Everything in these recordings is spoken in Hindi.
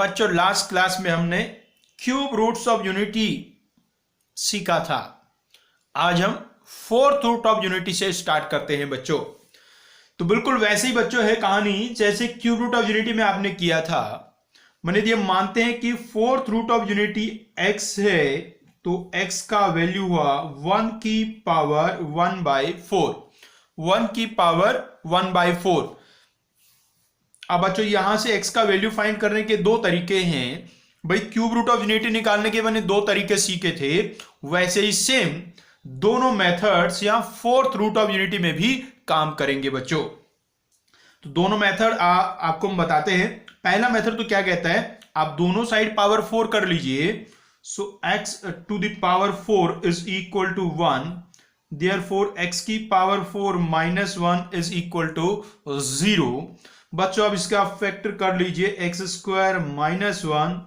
बच्चों लास्ट क्लास में हमने क्यूब रूट्स ऑफ यूनिटी सीखा था। आज हम फोर्थ रूट ऑफ यूनिटी से स्टार्ट करते हैं बच्चों। तो बिल्कुल वैसे ही बच्चों है कहानी जैसे क्यूब रूट ऑफ यूनिटी में आपने किया था। मैंने ये मानते हैं कि fourth root of unity x है, तो x का वैल्यू हुआ 1 की पावर 1/4। 1 की पावर 1/4। अब बच्चों यहां से x का वैल्यू फाइंड करने के दो तरीके हैं। भाई क्यूब रूट ऑफ यूनिटी निकालने के मैंने दो तरीके सीखे थे, वैसे ही सेम दोनों मेथड्स या फोर्थ रूट ऑफ यूनिटी में भी काम करेंगे बच्चों। तो दोनों मेथड आपको हम बताते हैं। पहला मेथड तो क्या कहता है, आप दोनों साइड पावर 4 कर लीजिए। So x to the power 4 is equal to 1, therefore x की power 4 minus 1 is equal to 0। बच्चों अब इसका फैक्टर कर लीजिए, x square minus 1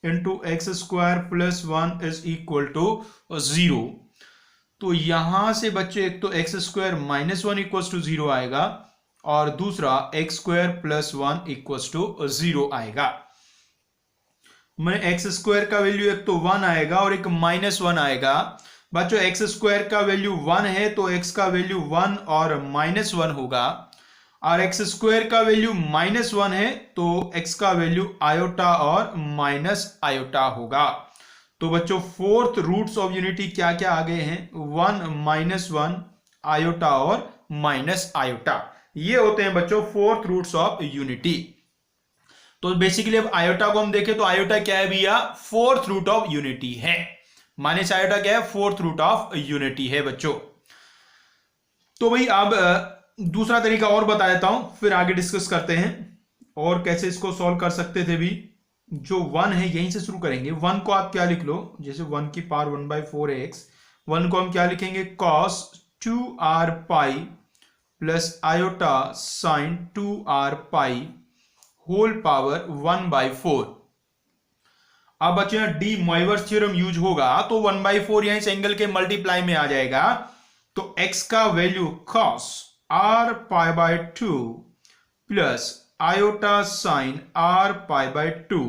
into x square plus 1 is equal to 0। तो यहां से बच्चों एक तो x square minus 1 equal to 0 आएगा और दूसरा x square plus 1 equal to 0 आएगा। मैं एक्स स्क्वायर का वैल्यू एक तो 1 आएगा और एक माइनस 1 आएगा। बच्चों एक्स स्क्वायर का वैल्यू 1 है तो एक्स का वैल्यू 1 और माइनस 1 होगा, और एक्स स्क्वायर का वैल्यू माइनस 1 है तो एक्स का वैल्यू आयोटा और माइनस आयोटा होगा। तो बच्चों फोर्थ रूट्स ऑफ यूनिटी क्या क्या आ गए हैं, 1 माइनस 1 आयोटा और माइनस आयोटा। ये होते हैं बच्चों फोर्थ रूट्स ऑफ यूनिटी। तो बेसिकली अब आयोटा को हम देखें तो आयोटा क्या है भैया, फोर्थ रूट ऑफ यूनिटी है। माइनस आयोटा क्या है, फोर्थ रूट ऑफ यूनिटी है बच्चों। तो भाई अब दूसरा तरीका और बता देता हूं, फिर आगे डिस्कस करते हैं और कैसे इसको सॉल्व कर सकते थे भी। जो 1 है यहीं से शुरू करेंगे। 1 को आप क्या लिख लो, जैसे 1 की पावर 1/4 है x, 1 को हम क्या लिखेंगे, cos 2r पाई प्लस आयोटा साइन 2r पाई होल पावर 1/4। अब बच्चों यहां डी मोइवर्स थ्योरम यूज होगा तो 1/4 यहां इस एंगल के मल्टीप्लाई में आ जाएगा। तो x का value cos r pi by 2 plus iota sine r pi by 2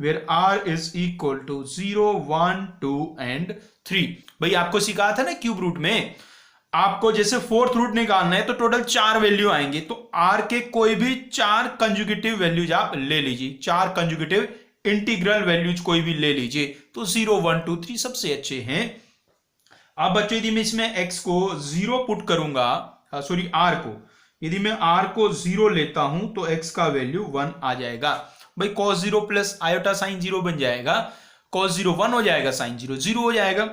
where r is equal to 0, 1, 2 and 3। भाई आपको सिखाया था ना क्यूब रूट में, आपको जैसे फोर्थ रूट निकालना है तो टोटल 4 वैल्यू आएंगे, तो r के कोई भी 4 कंजुगेटिव वैल्यूज आप ले लीजिए, 4 कंजुगेटिव इंटीग्रल वैल्यूज कोई भी ले लीजिए। तो 0, 1, 2, 3 सबसे अच्छे हैं। अब बच्चों यदि मैं इसमें x को 0 पुट करूंगा, सॉरी r को, यदि मैं r को 0 लेता हूं तो x का वैल्यू 1 आ जाएगा। भाई cos 0 प्लस आयोटा साइन 0 बन जाएगा, cos 0 1 हो जाएगा, साइन 0 0 हो जाएगा।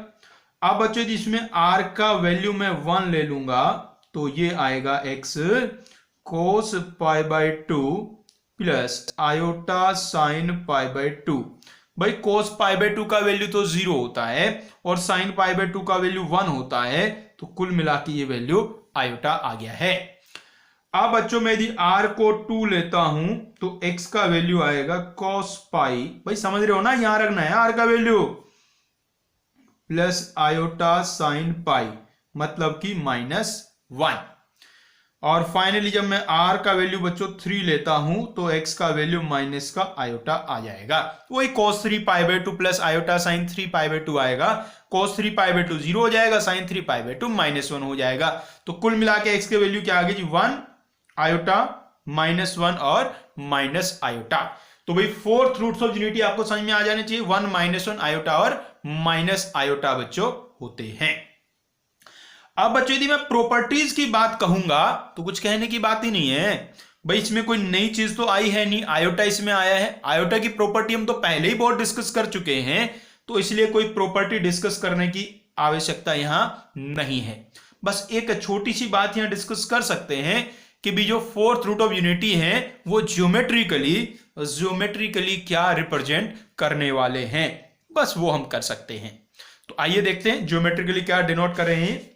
अब बच्चों यदि इसमें r का वैल्यू मैं 1 ले लूंगा तो ये आएगा x cos pi by 2 plus iota sine pi by 2। भाई cos पाई बाय 2 का वैल्यू तो 0 होता है और साइन पाई बाय 2 का वैल्यू 1 होता है, तो कुल मिला के ये वैल्यू आयोटा आ गया है। अब बच्चों में यदि r को 2 लेता हूं तो x का वैल्यू आएगा cos पाई, भाई समझ रहे हो ना, यहां रखना है r का value, plus iota sine pi मतलब कि -1। और फाइनली जब मैं r का वैल्यू बच्चों 3 लेता हूं तो x का वैल्यू माइनस का आयोटा आ जाएगा। वही cos 3 pi by 2 plus iota sign 3 pi by 2 आएगा, cos 3 पाई बाय 2 0 हो जाएगा, साइन 3 पाई बाय 2 -1 हो जाएगा। तो कुल मिला के x के वैल्यू क्या आ गई जी, 1 आयोटा -1 और माइनस आयोटा। तो भाई फोर्थ रूट्स ऑफ यूनिटी आपको समझ में आ जाने चाहिए, 1 -1 आयोटा और माइनस आयोटा बच्चों होते हैं। अब बच्चों यदि मैं प्रॉपर्टीज की बात कहूंगा तो कुछ कहने की बात ही नहीं है भाई, इसमें कोई नई चीज तो आई है नहीं, आयोटा इसमें आया है। आयोटा की प्रॉपर्टी हम तो पहले ही बहुत डिस्कस कर चुके हैं, तो इसलिए कोई प्रॉपर्टी डिस्कस करने की आवश्यकता यहां नहीं है। बस एक छोटी सी बात यहां डिस्कस कर सकते हैं कि भी जो फोर्थ रूट ऑफ यूनिटी है वो ज्योमेट्रिकली क्या रिप्रेजेंट करने वाले हैं, बस वो हम कर सकते हैं। तो आइए देखते हैं ज्योमेट्रिकली क्या डिनोट कर रहे हैं।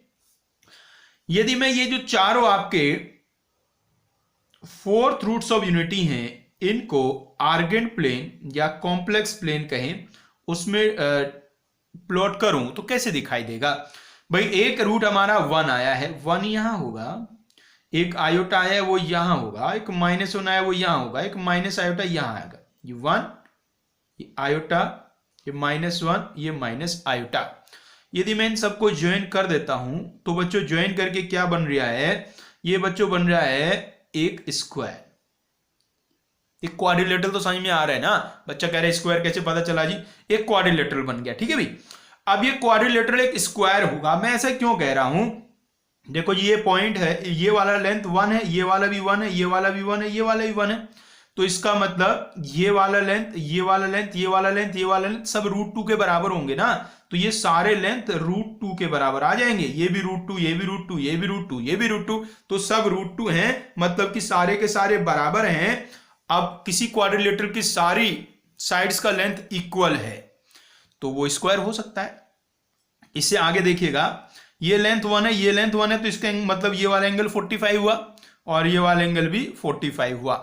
यदि मैं ये जो चारों आपके फोर्थ रूट्स ऑफ यूनिटी हैं इनको आर्गेंट प्लेन या कॉम्प्लेक्स प्लेन कहें, उसमें प्लॉट करूं तो कैसे दिखाई देगा। भाई एक रूट हमारा 1 आया है, 1 यहां होगा, एक आयोटा आया है वो यहां होगा, एक -1 आया वो यहां होगा, एक माइनस आयोटा यहां आएगा, ये 1 ये आयोटा, ये -1, ये माइनस आयोटा। यदि मैं इन सबको ज्वाइन कर देता हूं तो बच्चों ज्वाइन करके क्या बन रहा है, ये बच्चों बन रहा है एक स्क्वायर। एक क्वाड्रिलेटरल तो समझ में आ रहा है ना, बच्चा कह रहा है स्क्वायर कैसे पता चला जी, एक क्वाड्रिलेटरल बन गया। ठीक है भाई, अब ये क्वाड्रिलेटरल एक स्क्वायर होगा। मैं ऐसा क्यों कह रहा हूं, देखो ये पॉइंट है, ये वाला लेंथ 1 है, ये वाला भी 1 है, ये वाला भी 1 है, ये वाला भी 1 है, तो इसका मतलब ये वाला लेंथ, ये वाला लेंथ, ये वाला लेंथ, ये वाला लेंथ सब √2 के बराबर होंगे ना, तो ये सारे लेंथ √2 के बराबर आ जाएंगे। ये भी √2, ये भी √2, ये भी √2, ये भी √2, तो सब √2 हैं, मतलब कि सारे के सारे बराबर हैं। अब किसी क्वाड्रिलेटरल की सारी साइड्स का लेंथ इक्वल है तो वो स्क्वायर हो सकता है। इससे आगे देखिएगा, ये लेंथ 1 है, ये लेंथ 1 है, तो इसका मतलब ये वाला एंगल 45 हुआ और ये वाला एंगल भी 45 हुआ।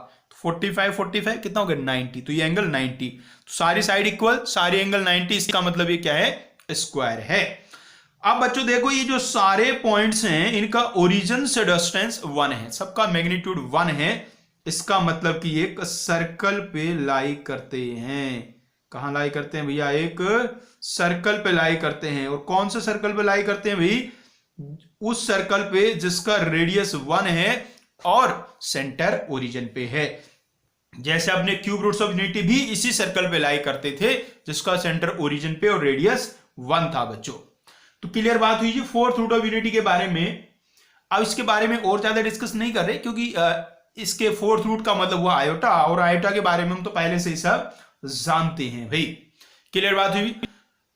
45 कितना हो गया 90, तो ये एंगल 90, तो सारी साइड इक्वल, सारी एंगल 90, इसका मतलब ये क्या है, स्क्वायर है। अब बच्चों देखो ये जो सारे पॉइंट्स हैं इनका ओरिजिन से डिस्टेंस 1 है, सबका मैग्नीट्यूड 1 है, इसका मतलब कि एक सर्कल पे लाई करते हैं। कहां लाई करते हैं भैया, एक सर्कल पे लाई करते हैं। और कौन से सर्कल पे लाई करते हैं भाई, उस सर्कल पे जिसका रेडियस 1 है और सेंटर ओरिजिन पे है। जैसे अपने क्यूब रूट्स ऑफ यूनिटी भी इसी सर्कल पे लाई करते थे जिसका सेंटर ओरिजिन पे और रेडियस 1 था बच्चों। तो क्लियर बात हुई जी फोर्थ रूट ऑफ यूनिटी के बारे में। अब इसके बारे में और ज्यादा डिस्कस नहीं कर रहे क्योंकि इसके फोर्थ रूट का मतलब हुआ आयोटा, और आयोटा के बारे में हम तो पहले से ही सब जानते हैं भाई। क्लियर बात हुई।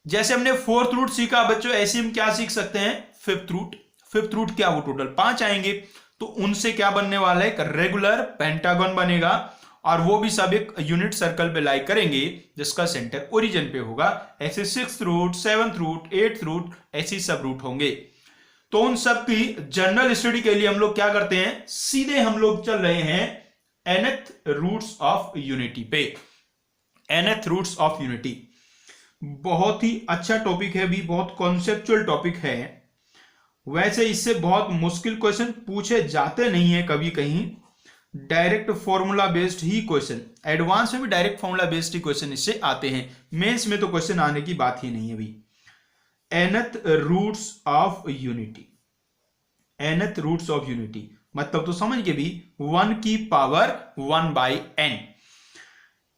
जैसे हमने फोर्थ रूट सीखा बच्चों, ऐसे हम क्या सीख सकते हैं, फिफ्थ रूट। फिफ्थ रूट क्या, वो टोटल 5 आएंगे, तो उनसे क्या बनने वाला है, एक रेगुलर पेंटागन बनेगा और वो भी सब एक यूनिट सर्कल पे लाई करेंगे जिसका सेंटर ओरिजिन पे होगा। ऐसे 6th root, 7th root, 8th root, ऐसी सब रूट होंगे। तो उन सब की जनरल स्टडी के लिए हम लोग क्या करते हैं, सीधे हम लोग चल रहे हैं nth रूट्स ऑफ यूनिटी पे। nth रूट्स ऑफ यूनिटी बहुत ही अच्छा टॉपिक है भी, बहुत कॉन्सेप्चुअल टॉपिक है। वैसे इससे बहुत मुश्किल क्वेश्चन पूछे जाते नहीं है कभी कहीं, डायरेक्ट फॉर्मूला बेस्ड ही क्वेश्चन, एडवांस में भी डायरेक्ट फॉर्मूला बेस्ड ही क्वेश्चन इससे आते हैं। मेंस में तो क्वेश्चन आने की बात ही नहीं है भाई। nth roots of unity, nth roots of unity मतलब तो समझ के भी 1 की पावर 1/n।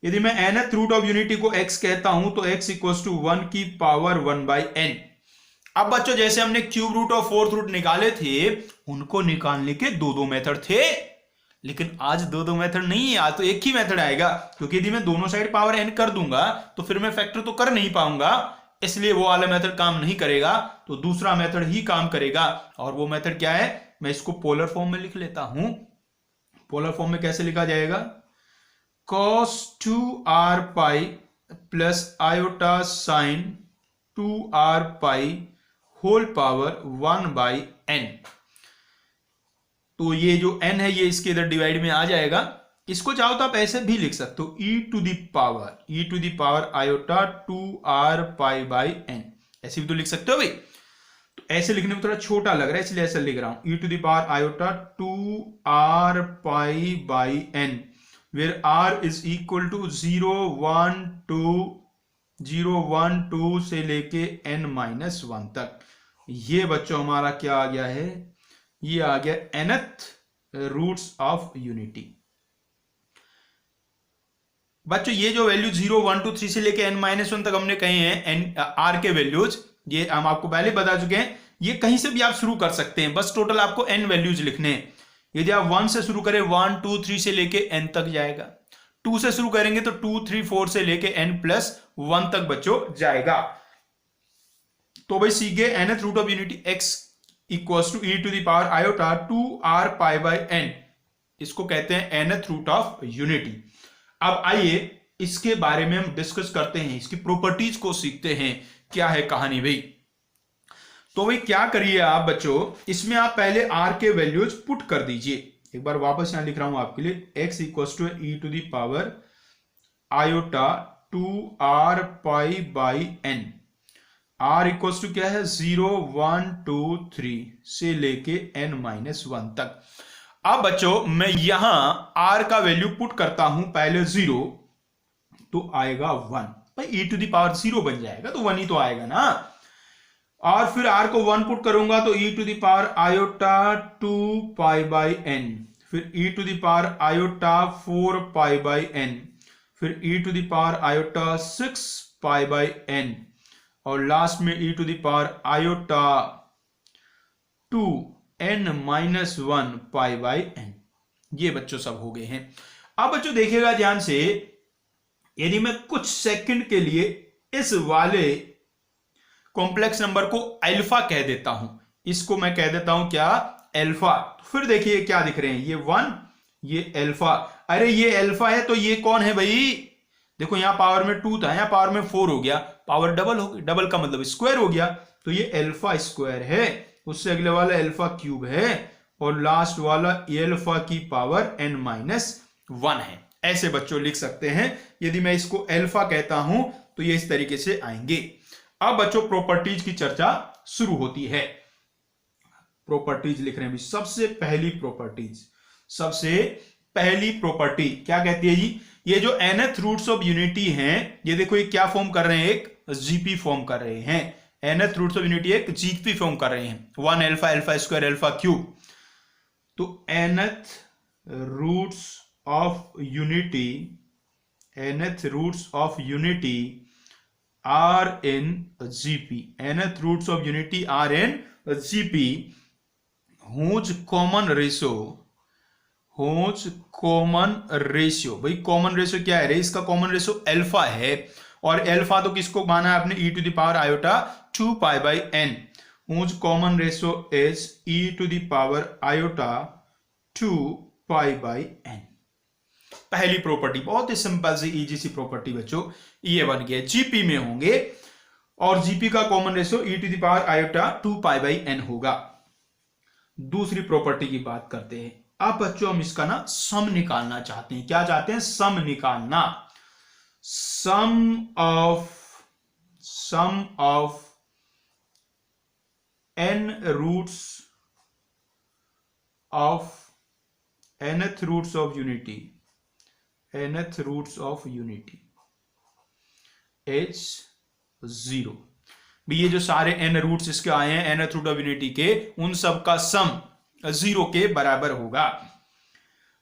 यदि मैं nth रूट ऑफ यूनिटी को x कहता हूं तो x इक्वल्स टू 1 की पावर 1/n। अब बच्चों जैसे हमने क्यूब रूट और फोर्थ रूट निकाले थे, उनको निकालने के 2 मेथड थे, लेकिन आज 2 मेथड नहीं है, आज तो एक ही मेथड आएगा, क्योंकि यदि मैं दोनों साइड पावर n कर दूंगा तो फिर मैं फैक्टर तो कर नहीं पाऊंगा, इसलिए वो वाला मेथड काम नहीं करेगा, तो दूसरा मेथड ही काम करेगा। और वो मेथड क्या है, मैं इसको पोलर फॉर्म में लिख लेता हूं। पोलर फॉर्म में कैसे लिखा जाएगा, cos 2r पाई प्लस आयोटा साइन 2r पाई होल पावर 1/n। तो ये जो n है ये इसके इधर डिवाइड में आ जाएगा। इसको चाहो तो आप ऐसे भी लिख सकते हो, e to the power iota 2r pi by n, ऐसे भी तो लिख सकते हो भाई। तो ऐसे लिखने में थोड़ा छोटा लग रहा है इसलिए ऐसे लिख रहा हूं, e to the power iota 2r pi by n, where r is equal to 0 1 2 से लेके n-1 तक। ये बच्चों हमारा क्या आ गया है, ये आ गया nth रूट्स ऑफ यूनिटी। बच्चों ये जो वैल्यू 0 1 2 3 से लेके n-1 तक हमने कहे हैं r के वैल्यूज, ये हम आपको पहले बता चुके हैं, ये कहीं से भी आप शुरू कर सकते हैं, बस टोटल आपको n वैल्यूज लिखने हैं। यदि आप 1 से शुरू करें 1 2 3 से लेके n तक जाएगा, 2 से शुरू करेंगे तो 2 3 4 से लेके n+1 तक बच्चों जाएगा। तो भाई सीखे nth root of unity x equals to e to the power iota 2r pi by n, इसको कहते हैं nth रूट ऑफ यूनिटी। अब आइए इसके बारे में हम डिस्कस करते हैं, इसकी प्रॉपर्टीज को सीखते हैं, क्या है कहानी भाई। तो भाई क्या करिए आप बच्चों, इसमें आप पहले r के वैल्यूज पुट कर दीजिए। एक बार वापस यहां लिख रहा हूं आपके लिए, x equals to e to the power iota 2r pi by n, r equals to क्या है 0 1 2 3 से लेके n-1 तक। अब बच्चों मैं यहां r का वैल्यू पुट करता हूं पहले 0, तो आएगा 1। भाई e टू द पावर 0 बन जाएगा तो 1 ही तो आएगा ना। और फिर r को 1 पुट करूंगा तो e to the power iota 2 pi by n, फिर e to the power iota 4 pi by n, फिर e to the power iota 6 pi by n, और लास्ट में e to the power iota 2 n minus 1 pi by n। ये बच्चों सब हो गए हैं। अब बच्चों देखिएगा ध्यान से, यदि मैं कुछ सेकंड के लिए इस वाले कॉम्प्लेक्स नंबर को अल्फा कह देता हूं, इसको मैं कह देता हूं क्या, अल्फा, तो फिर देखिए क्या दिख रहे हैं, ये 1, ये अल्फा। अरे ये अल्फा है तो ये कौन है भाई, देखो यहां पावर में 2 था, यहां पावर में 4 हो गया, पावर डबल हो गई, डबल का मतलब स्क्वायर हो गया, तो ये अल्फा स्क्वायर है। उससे अगले वाला अल्फा क्यूब है, और लास्ट वाला अल्फा की पावर n माइनस 1 है। ऐसे बच्चों लिख सकते हैं। यदि मैं इसको अल्फा कहता हूं तो ये इस तरीके से आएंगे। अब बच्चों प्रॉपर्टीज की चर्चा शुरू होती है। प्रॉपर्टीज लिख रहे हैं। सबसे पहली प्रॉपर्टी क्या कहती है जी, ये जो nth रूट्स ऑफ यूनिटी हैं, ये देखो ये क्या फॉर्म कर रहे हैं, एक जीपी फॉर्म कर रहे हैं। nth रूट्स ऑफ यूनिटी एक जीपी फॉर्म कर रहे हैं, 1 alpha, alpha square, alpha cube. तो nth roots of unity are in GP, nth roots of unity are in GP, whose common ratio, भाई कॉमन रेशियो क्या है रे, इसका कॉमन रेशियो अल्फा है, और अल्फा तो किसको माना है आपने, e to the power iota 2 pi by n, whose common ratio is e to the power iota 2 pi by n। पहली प्रॉपर्टी बहुत ही सिंपल सी इजी सी प्रॉपर्टी बच्चों, ये बन गया, जीपी में होंगे और जीपी का common ratio e to the power iota 2 pi by n होगा। दूसरी प्रॉपर्टी की बात करते हैं। अब बच्चों हम इसका ना सम निकालना चाहते हैं। क्या चाहते हैं, सम निकालना। Sum of n roots of nth roots of unity is 0। ये जो सारे n रूट्स इसके आए हैं nth रूट ऑफ यूनिटी के, उन सब का सम 0 के बराबर होगा।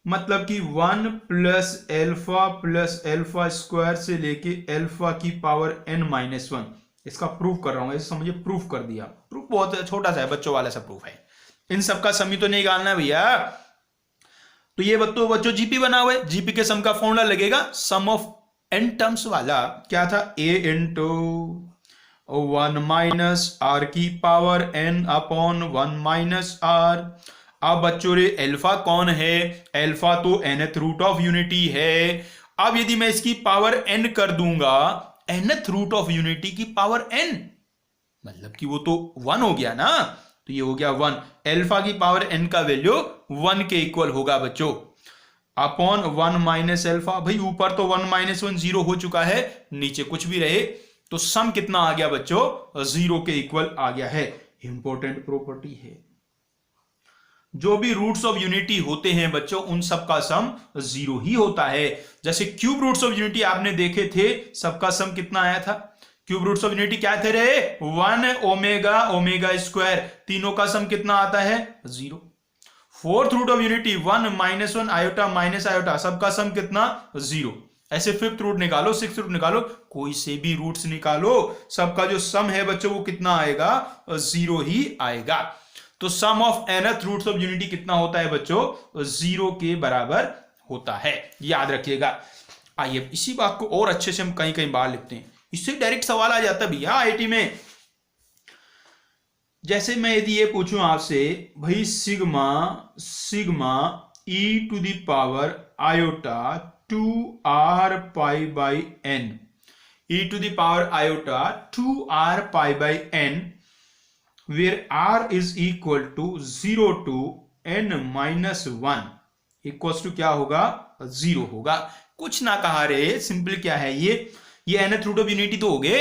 मतलब कि 1 प्लस अल्फा स्क्वायर से लेके अल्फा की पावर n माइनस 1, इसका प्रूफ कर रहा हूं, ऐसे समझिए प्रूफ कर दिया। प्रूफ बहुत छोटा सा है, बच्चों वाला सा प्रूफ है, इन सब का सम ही तो नहीं निकालना भैया। तो ये बच्चों जीपी बना हुआ है, जीपी के सम का फॉर्मूला लगेगा सम ऑफ n टर्म्स वाला, क्या था, a इंटू 1 माइनस r की power n upon 1 minus r। अब बच्चों रे अल्फा कौन है, अल्फा तो nth रूट ऑफ यूनिटी है। अब यदि मैं इसकी पावर n कर दूंगा, nth रूट ऑफ यूनिटी की पावर n, मतलब कि वो तो 1 हो गया ना, तो ये हो गया 1। अल्फा की पावर n का वैल्यू 1 के इक्वल होगा बच्चों, अपॉन 1 माइनस अल्फा। भाई ऊपर तो 1 माइनस 1 0 हो चुका है, नीचे कुछ भी रहे, तो सम कितना आ गया बच्चों, 0 के इक्वल आ गया है। इंपॉर्टेंट प्रॉपर्टी है। जो भी रूट्स ऑफ यूनिटी होते हैं बच्चों, उन सब का सम 0 ही होता है। जैसे क्यूब रूट्स ऑफ यूनिटी आपने देखे थे, सबका सम कितना आया था, क्यूब रूट्स ऑफ यूनिटी क्या थे रे, 1 ओमेगा ओमेगा स्क्वायर, तीनों का सम कितना आता है, 0। Fourth root of unity 1 minus 1 iota minus iota, सबका सम कितना, 0। ऐसे फिफ्थ रूट निकालो, सिक्स्थ रूट निकालो, कोई से भी रूट्स निकालो, सबका जो सम है बच्चों वो कितना आएगा, 0 ही आएगा। तो sum of nth roots of unity कितना होता है बच्चों, 0 के बराबर होता है, याद रखिएगा। आइए इसी बात को और अच्छे से हम कहीं कहीं बाहर लिखते हैं, इससे डायरेक्ट सवाल आ जाता है भैया आईआईटी में। जैसे मैं यदि ये पूछूं आपसे, भाई sigma e to the power iota 2r pi by n, e to the power iota 2r pi by n, where r is equal to 0 to n minus 1 equals to क्या होगा, 0 होगा। कुछ ना कहा रे, सिंपल क्या है ये nth रूट ऑफ यूनिटी तो हो गए,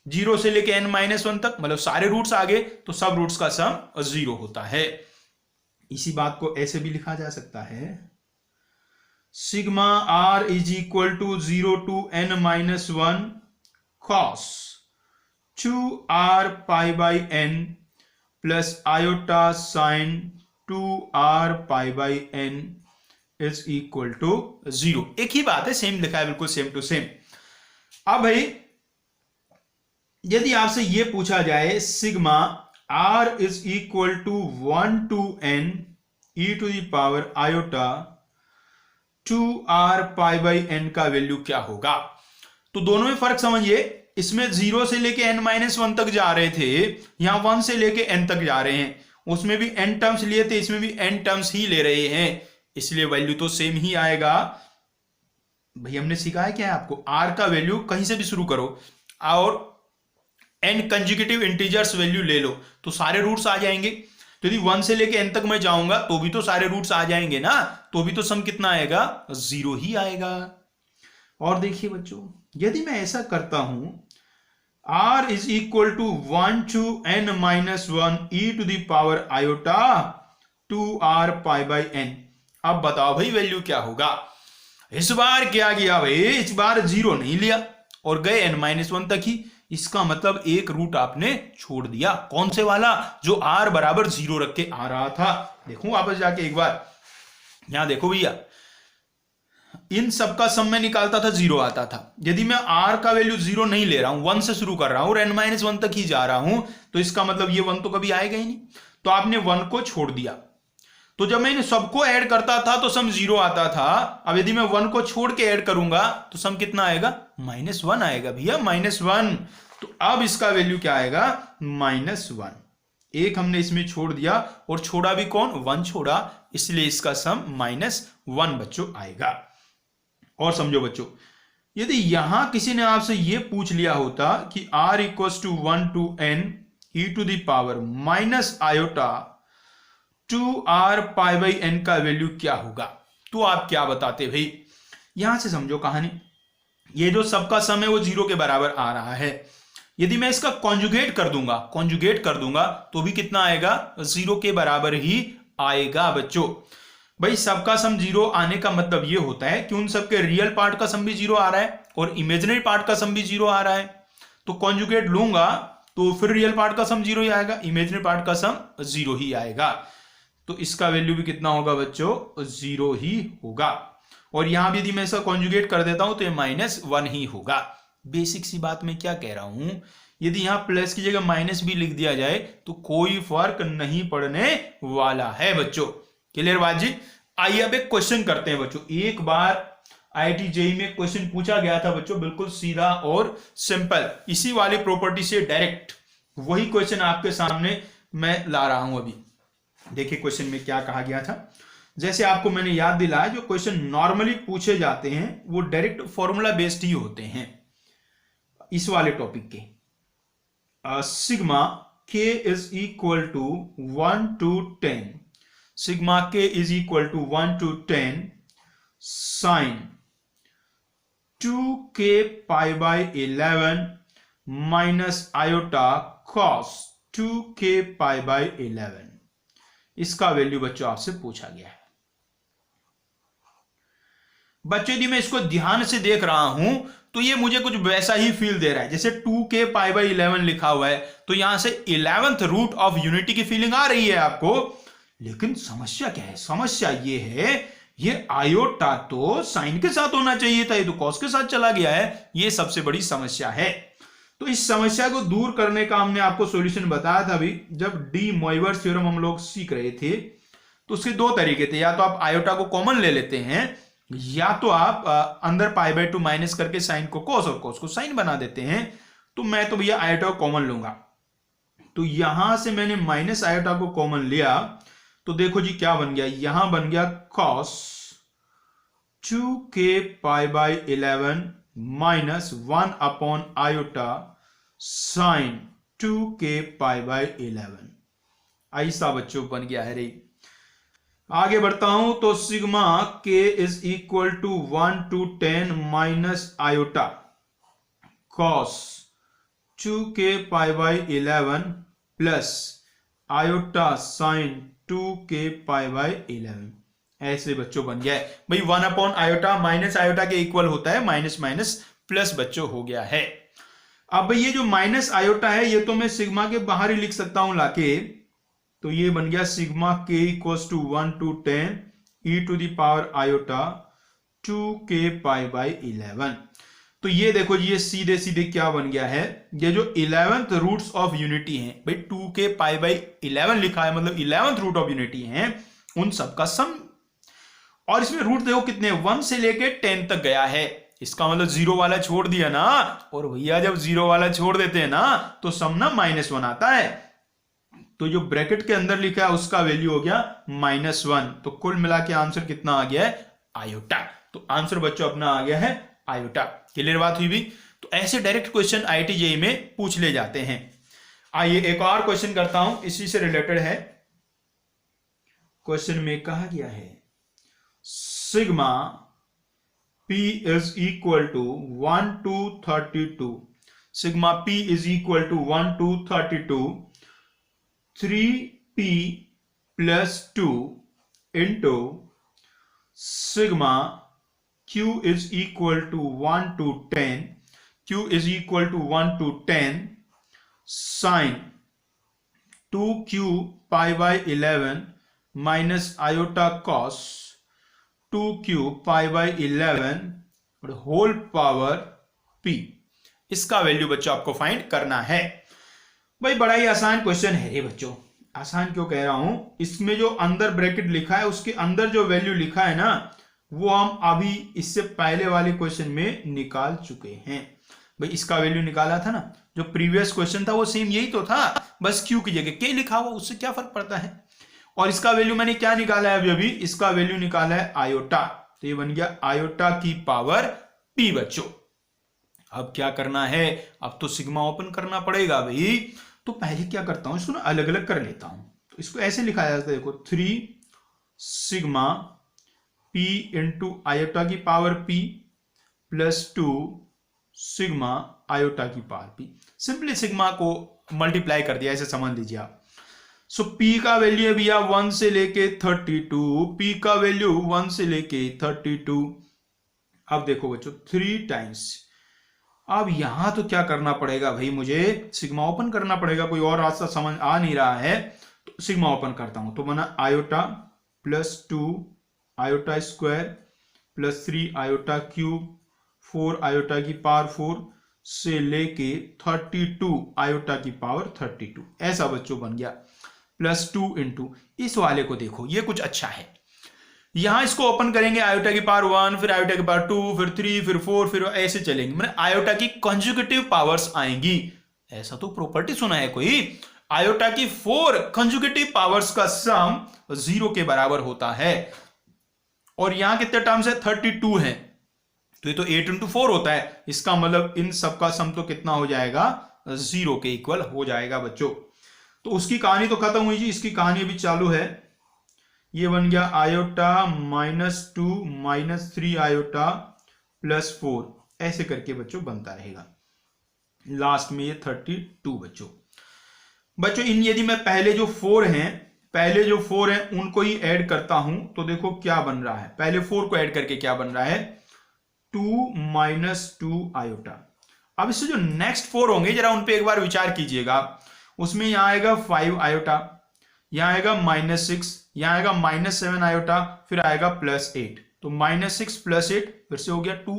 0 से लेके n माइनस 1 तक, मतलब सारे रूट्स आ गए, तो सब रूट्स का सम 0 होता है। इसी बात को ऐसे भी लिखा जा सकता है, sigma r is equal to 0 to n-1 cos 2r pi by n plus iota sine 2r pi by n is equal to 0। एक ही बात है, सेम लिखा है, बिल्कुल सेम टू सेम। अब भाई यदि आपसे यह पूछा जाए sigma r is equal to 1 to n e to the power iota 2r pi by n का वैल्यू क्या होगा। तो दोनों में फर्क समझिए, इसमें 0 से लेके n-1 तक जा रहे थे, यहां 1 से लेके n तक जा रहे हैं। उसमें भी n टर्म्स लिए थे, इसमें भी n टर्म्स ही ले रहे हैं, इसलिए वैल्यू तो सेम ही आएगा। भाई हमने सिखाया क्या है आपको, r का वैल्यू कहीं से भी शुरू करो और n कंजुगेटिव इंटीजर्स वैल्यू ले लो तो सारे रूट्स आ जाएंगे। तो यदि 1 से लेके n तक मैं जाऊंगा तो भी तो सारे रूट्स आ जाएंगे ना, तो भी तो सम कितना आएगा, 0 ही आएगा। और देखिए बच्चों, यदि मैं ऐसा करता हूं r is equal to 1 to n-1 e to the power iota 2r pi by n। अब बताओ भाई वैल्यू क्या होगा। इस बार क्या किया भाई, इस बार 0 नहीं लिया और गए n-1 तक ही। इसका मतलब एक रूट आपने छोड़ दिया, कौन से वाला, जो r बराबर 0 रख के आ रहा था। देखो वापस जाके एक बार, यहां देखो भैया, इन सबका सम में निकालता था 0 आता था। यदि मैं r का वैल्यू 0 नहीं ले रहा हूं, 1 से शुरू कर रहा हूं और n-1 तक ही जा रहा हूं, तो इसका मतलब ये 1 तो कभी आएगा ही नहीं। तो आपने 1 को छोड़ दिया, तो जब मैं इन सबको ऐड करता था तो सम 0 आता था। अब यदि मैं 1 को छोड़ के ऐड करूंगा तो सम कितना आएगा, -1 आएगा भैया, -1। तो अब इसका वैल्यू क्या आएगा, -1। एक हमने इसमें छोड़ दिया और छोड़ा भी कौन, 1 छोड़ा, इसलिए इसका सम -1 बच्चों आएगा। और समझो बच्चों, यदि यहां किसी ने आपसे यह पूछ लिया होता कि r equals to 1 to n e to the power minus iota 2r pi by n का वैल्यू क्या होगा, तो आप क्या बताते भाई। यहां से समझो कहानी, ये जो सबका सम है वो 0 के बराबर आ रहा है। यदि मैं इसका कॉन्जुगेट कर दूंगा तो भी कितना आएगा, 0 के बराबर ही आएगा बच्चों। भाई सबका सम 0 आने का मतलब ये होता है कि उन सबके रियल पार्ट का सम भी 0 आ रहा है और इमेजिनरी पार्ट का सम भी 0 आ रहा है। तो कॉन्जुगेट लूंगा तो फिर रियल पार्ट का सम 0 ही आएगा, इमेजिनरी पार्ट का सम 0 ही आएगा। तो इसका वैल्यू भी कितना होगा बच्चों, 0 ही होगा। और यहां भी यदि मैं इसका कॉन्जुगेट कर देता हूं तो ये -1 ही होगा। बेसिक सी बात मैं क्या कह रहा हूं, यदि यहां प्लस की जगह माइनस भी लिख दिया जाए तो कोई फर्क नहीं पड़ने वाला है बच्चों। क्लियर बात जी। आइए अब एक क्वेश्चन करते हैं बच्चों। एक बार IIT JEE में क्वेश्चन पूछा गया था बच्चों, बिल्कुल सीधा और सिंपल, इसी वाली प्रॉपर्टी से डायरेक्ट वही क्वेश्चन आपके सामने मैं ला रहा हूं अभी। देखिए क्वेश्चन में क्या कहा गया था। जैसे आपको मैंने याद दिलाया, जो क्वेश्चन नॉर्मली पूछे जाते हैं वो डायरेक्ट फॉर्मूला बेस्ड ही होते हैं। इस वाले टॉपिक के sigma k is equal to 1 to 10, sigma k is equal to 1 to 10 sine 2k pi by 11 minus iota cos 2k pi by 11। इसका वैल्यू बच्चों आपसे पूछा गया है। बच्चों यदि मैं इसको ध्यान से देख रहा हूं तो ये मुझे कुछ वैसा ही फील दे रहा है जैसे 2k pi by 11 लिखा हुआ है, तो यहां से 11th रूट ऑफ यूनिटी की फीलिंग आ रही है आपको। लेकिन समस्या क्या है, समस्या ये है ये आयोटा तो साइन के साथ होना चाहिए था, ये तो कॉस के साथ चला गया है। ये सबसे बड़ी समस्या है। तो इस समस्या को दूर करने का हमने आपको सॉल्यूशन बताया था अभी, जब डी मोइवर्स थ्योरम हम लोग सीख रहे थे। तो उसके दो तरीके थे, या तो आप आयोटा को कॉमन ले लेते हैं, या तो आप अंदर π/2 माइनस करके साइन को कॉस और कॉस को साइन बना देते हैं। तो मैं तो भैया आयोटा को कॉमन लूंगा। तो यहां से मैंने माइनस आयोटा को कॉमन लिया, तो देखो जी क्या बन गया, यहां बन गया cos 2k pi by 11 minus 1 upon iota sine 2k pi by 11। ऐसा बच्चों बन गया है रे। आगे बढ़ता हूं तो sigma k is equal to 1 to 10 minus iota cos 2k pi by 11 plus iota sine 2k pi by 11। ऐसे बच्चों बन गया है भाई। 1 अपॉन आयोटा माइनस आयोटा के इक्वल होता है, माइनस माइनस प्लस बच्चों हो गया है। अब भाई ये जो माइनस आयोटा है ये तो मैं सिग्मा के बाहर ही लिख सकता हूं लाके, तो ये बन गया sigma k equals to 1 to 10 e to the power iota 2k pi by 11। तो ये देखो ये सीधे सीधे क्या बन गया है, ये जो 11th रूट्स ऑफ यूनिटी है भाई 2k पाई बाई 11 लिखा है, मतलब 11th रूट ऑफ यूनिटी है उन सबका सम। और इसमें रूट देखो कितने, 1 से लेके 10 तक गया है, इसका मतलब जीरो वाला छोड़ दिया ना। और भैया जब जीरो वाला छोड़ देते हैं ना तो सम ना -1 आता है। तो जो ब्रैकेट के अंदर लिखा है उसका वैल्यू हो गया -1। तो कुल मिला के आंसर कितना आ गया है, आयोटा। तो आंसर बच्चों अपना आ गया है आयोटा। क्लियर बात हुई भी। तो ऐसे डायरेक्ट क्वेश्चन आईआईटी जेईई में पूछ ले जाते हैं। आइए एक और क्वेश्चन करता हूं, इसी से रिलेटेड है। क्वेश्चन में कहा गया है sigma P is equal to 1 to 32, sigma P is equal to 1 to 32, 3P plus 2 into sigma Q is equal to 1 to 10, Q is equal to 1 to 10 sin 2Q pi by 11 minus iota cos 2Q pi by 11 और होल पावर P। इसका वैल्यू बच्चों आपको फाइंड करना है। भाई बड़ा ही आसान क्वेश्चन है ये बच्चों। आसान क्यों कह रहा हूं, इसमें जो अंदर ब्रैकेट लिखा है उसके अंदर जो वैल्यू लिखा है ना वो हम अभी इससे पहले वाले क्वेश्चन में निकाल चुके हैं। भाई इसका वैल्यू निकाला था ना, जो प्रीवियस क्वेश्चन था वो सेम यही तो था, बस Q की जगह K लिखा हुआ, उससे क्या फर्क पड़ता है। और इसका वैल्यू मैंने क्या निकाला है अभी, इसका वैल्यू निकाला है आयोटा। तो ये बन गया आयोटा की पावर P बच्चों। अब क्या करना है, अब तो सिग्मा ओपन करना पड़ेगा भाई। तो पहले क्या करता हूं, इसको ना अलग अलग कर लेता हूं। तो इसको ऐसे लिखा जाता है, देखो 3 सिग्मा P इंटू आयोटा की power P plus 2 sigma iota की पावर P। सिंपली सिग्मा को मल्टीप्लाई कर दिया, ऐसे समझ लीजिए आप। सो P का वैल्यू है भैया 1 से लेके 32, P का वैल्यू 1 से लेके 32। अब देखो बच्चों 3 टाइम्स। अब यहां तो क्या करना पड़ेगा भाई, मुझे सिग्मा ओपन करना पड़ेगा, कोई और रास्ता समझ आ नहीं रहा है। तो सिग्मा ओपन करता हूं, तो बना iota plus 2 iota square plus 3 iota cube 4 iota की पावर 4 से लेके 32 आयोटा की पावर 32। ऐसा बच्चों बन गया प्लस 2 इंटू इस वाले को देखो, ये कुछ अच्छा है। यहां इसको ओपन करेंगे आयोटा की पावर 1, फिर आयोटा की पावर 2, फिर 3, फिर 4, फिर ऐसे चलेंगे, मतलब आयोटा की कंजुगेटिव पावर्स आएंगी। ऐसा तो प्रॉपर्टी सुना है कोई, आयोटा की 4 कंजुगेटिव पावर्स का सम 0 के बराबर होता है। और यहां कितने टर्म्स है, 32 है, तो ये तो 8 इंटू 4 होता है। इसका मतलब इन सबका सम तो कितना हो जाएगा, 0 के इक्वल हो जाएगा बच्चों। तो उसकी कहानी तो खत्म हुई जी, इसकी कहानी अभी चालू है। ये बन गया आयोटा -2 -3 आयोटा प्लस 4, ऐसे करके बच्चों बनता रहेगा। लास्ट में ये 32 बच्चों इन यदि मैं पहले जो 4 हैं उनको ही ऐड करता हूं तो देखो क्या बन रहा है। पहले 4 को ऐड करके क्या बन रहा है, 2 - 2 आयोटा। अब इससे जो नेक्स्ट 4 होंगे जरा उन पे एक बार विचार कीजिएगा। उसमें यहां आएगा 5 आयोटा, यहां आएगा -6, यहां आएगा -7 आयोटा, फिर आएगा +8। तो -6 + 8 फिर से हो गया 2,